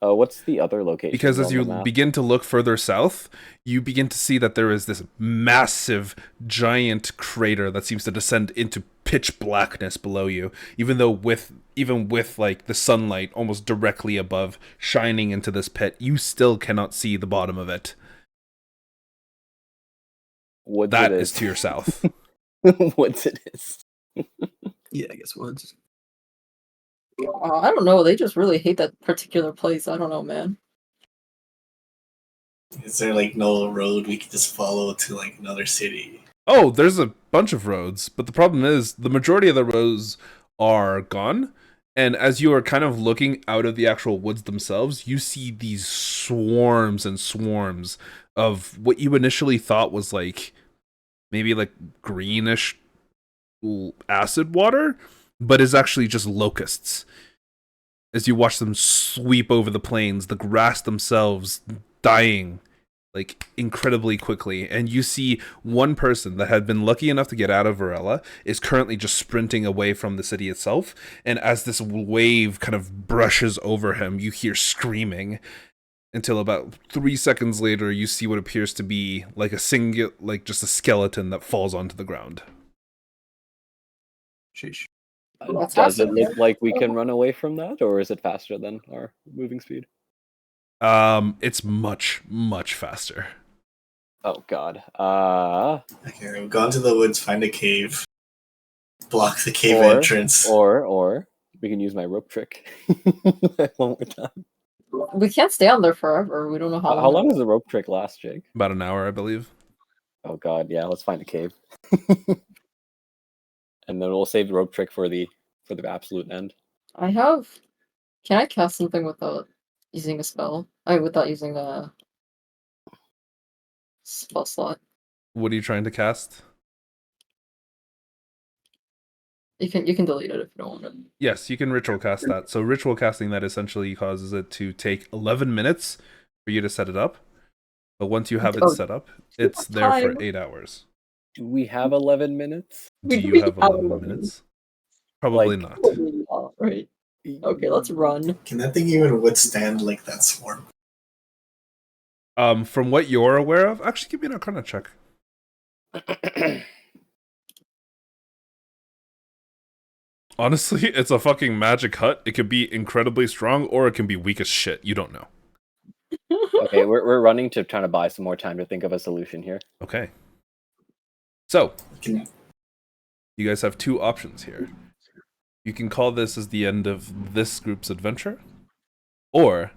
What's the other location? Because as you begin to look further south, you begin to see that there is this massive, giant crater that seems to descend into pitch blackness below you. Even with like the sunlight almost directly above, shining into this pit, you still cannot see the bottom of it. Woods That it is to your south. Woods it is. Yeah, I guess woods. I don't know. They just really hate that particular place. I don't know, man. Is there like no road we could just follow to like another city? Oh, there's a bunch of roads, but the problem is the majority of the roads are gone. And as you are kind of looking out of the actual woods themselves, you see these swarms and swarms of what you initially thought was like maybe like greenish acid water, but is actually just locusts. As you watch them sweep over the plains, the grass themselves dying like incredibly quickly, and you see one person that had been lucky enough to get out of Varela is currently just sprinting away from the city itself, and as this wave kind of brushes over him, you hear screaming until about 3 seconds later you see what appears to be like just a skeleton that falls onto the ground. Sheesh. Does it look like we can run away from that, or is it faster than our moving speed? It's much, much faster. Oh god. Okay, we've gone to the woods, find a cave, block the cave Or- entrance. Or we can use my rope trick one more time. We can't stay on there forever. We don't know How long does the rope trick last, Jake? About an hour, I believe. Oh god, yeah, let's find a cave. And then we'll save the rope trick for the absolute end. Can I cast something without using a spell? Without using a spell slot. What are you trying to cast? You can delete it if you don't want it. Yes, you can ritual cast that. So ritual casting that essentially causes it to take 11 minutes for you to set it up. But once you have it set up, it's there for 8 hours. Do we have 11 minutes? Do you have 11 minutes? Probably Like- not. Probably not, right. Okay, let's run. Can that thing even withstand like that swarm? From what you're aware of, actually give me an Arcana check. Honestly, it's a fucking magic hut. It could be incredibly strong, or it can be weak as shit. You don't know. Okay, we're running to trying to buy some more time to think of a solution here. Okay. So, Can you guys have 2 options here. You can call this as the end of this group's adventure, or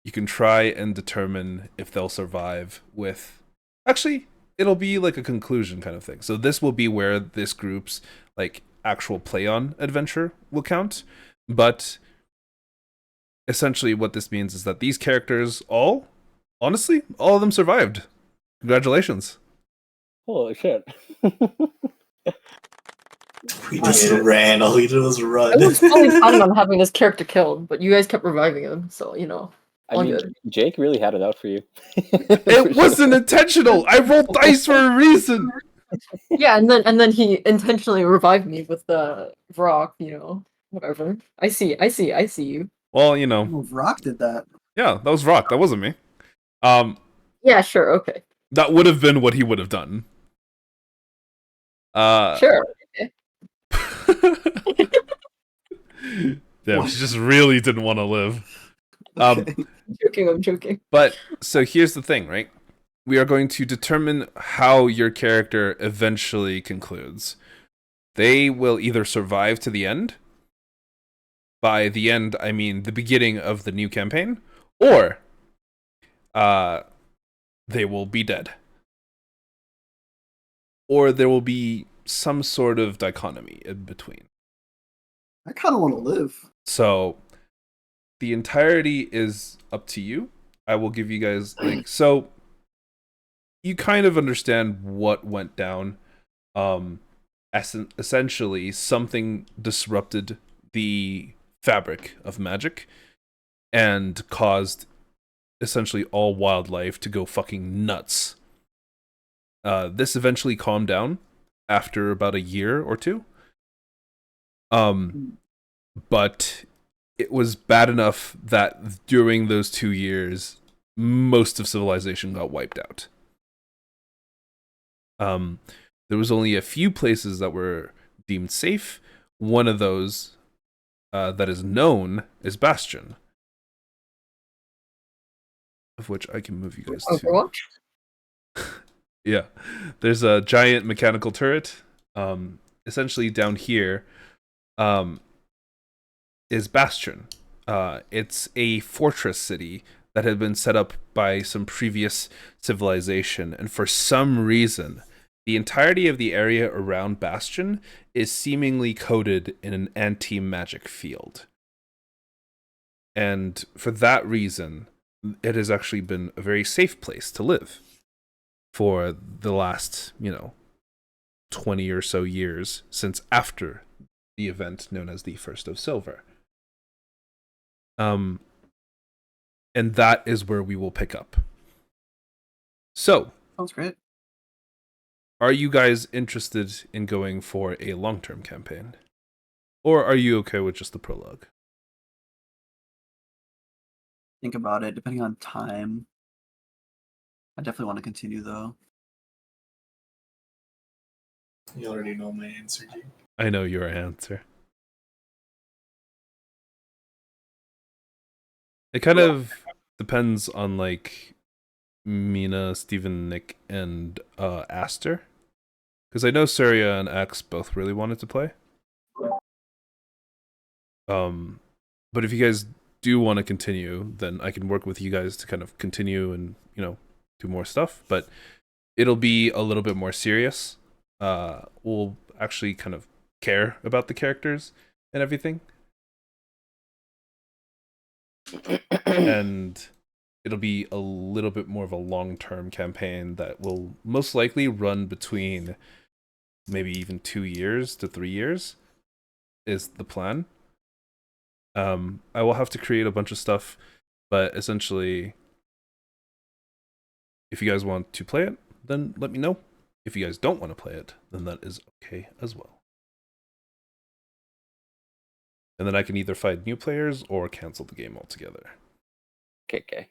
you can try and determine if they'll survive with... Actually, it'll be like a conclusion kind of thing. So this will be where this group's like actual play-on adventure will count, but essentially what this means is that these characters honestly, all of them survived. Congratulations. Holy shit. we just ran? All we did was run. I was fully planning on having this character killed, but you guys kept reviving him, so I all mean, good. Jake really had it out for you. It wasn't intentional. I rolled dice for a reason. Yeah, and then he intentionally revived me with the rock, whatever. I see you. Well, Oh, Rock did that. yeah, that was Rock. That wasn't me. Yeah, sure, okay. That would have been what he would have done. Sure. Damn, she just really didn't want to live. Okay. I'm joking. But so here's the thing, right? We are going to determine how your character eventually concludes. They will either survive to the end. By the end, I mean the beginning of the new campaign, or they will be dead. Or there will be some sort of dichotomy in between. I kind of want to live. So the entirety is up to you. I will give you guys so you kind of understand what went down. Essentially something disrupted the fabric of magic and caused essentially all wildlife to go fucking nuts. This eventually calmed down after about a year or two. But it was bad enough that during those 2 years, most of civilization got wiped out. There was only a few places that were deemed safe. One of those that is known is Bastion, of which I can move you guys to. Overwatch? Yeah, there's a giant mechanical turret. Essentially down here is Bastion. It's a fortress city that had been set up by some previous civilization, and for some reason, the entirety of the area around Bastion is seemingly coated in an anti-magic field. And for that reason, it has actually been a very safe place to live for the last, 20 or so years since after the event known as the First of Silver. And that is where we will pick up. So, Sounds great. are you guys interested in going for a long-term campaign? Or are you okay with just the prologue? Think about it, depending on time. I definitely want to continue though. You already know my answer, Jake. I know your answer. It kind of depends on Mina, Steven, Nick, and Aster. Because I know Surya and X both really wanted to play. But if you guys do want to continue, then I can work with you guys to kind of continue and, do more stuff. But it'll be a little bit more serious. We'll actually kind of care about the characters and everything. And it'll be a little bit more of a long-term campaign that will most likely run between maybe even 2 years to 3 years is the plan. I will have to create a bunch of stuff, but essentially, if you guys want to play it, then let me know. If you guys don't want to play it, then that is okay as well. And then I can either find new players or cancel the game altogether. Okay.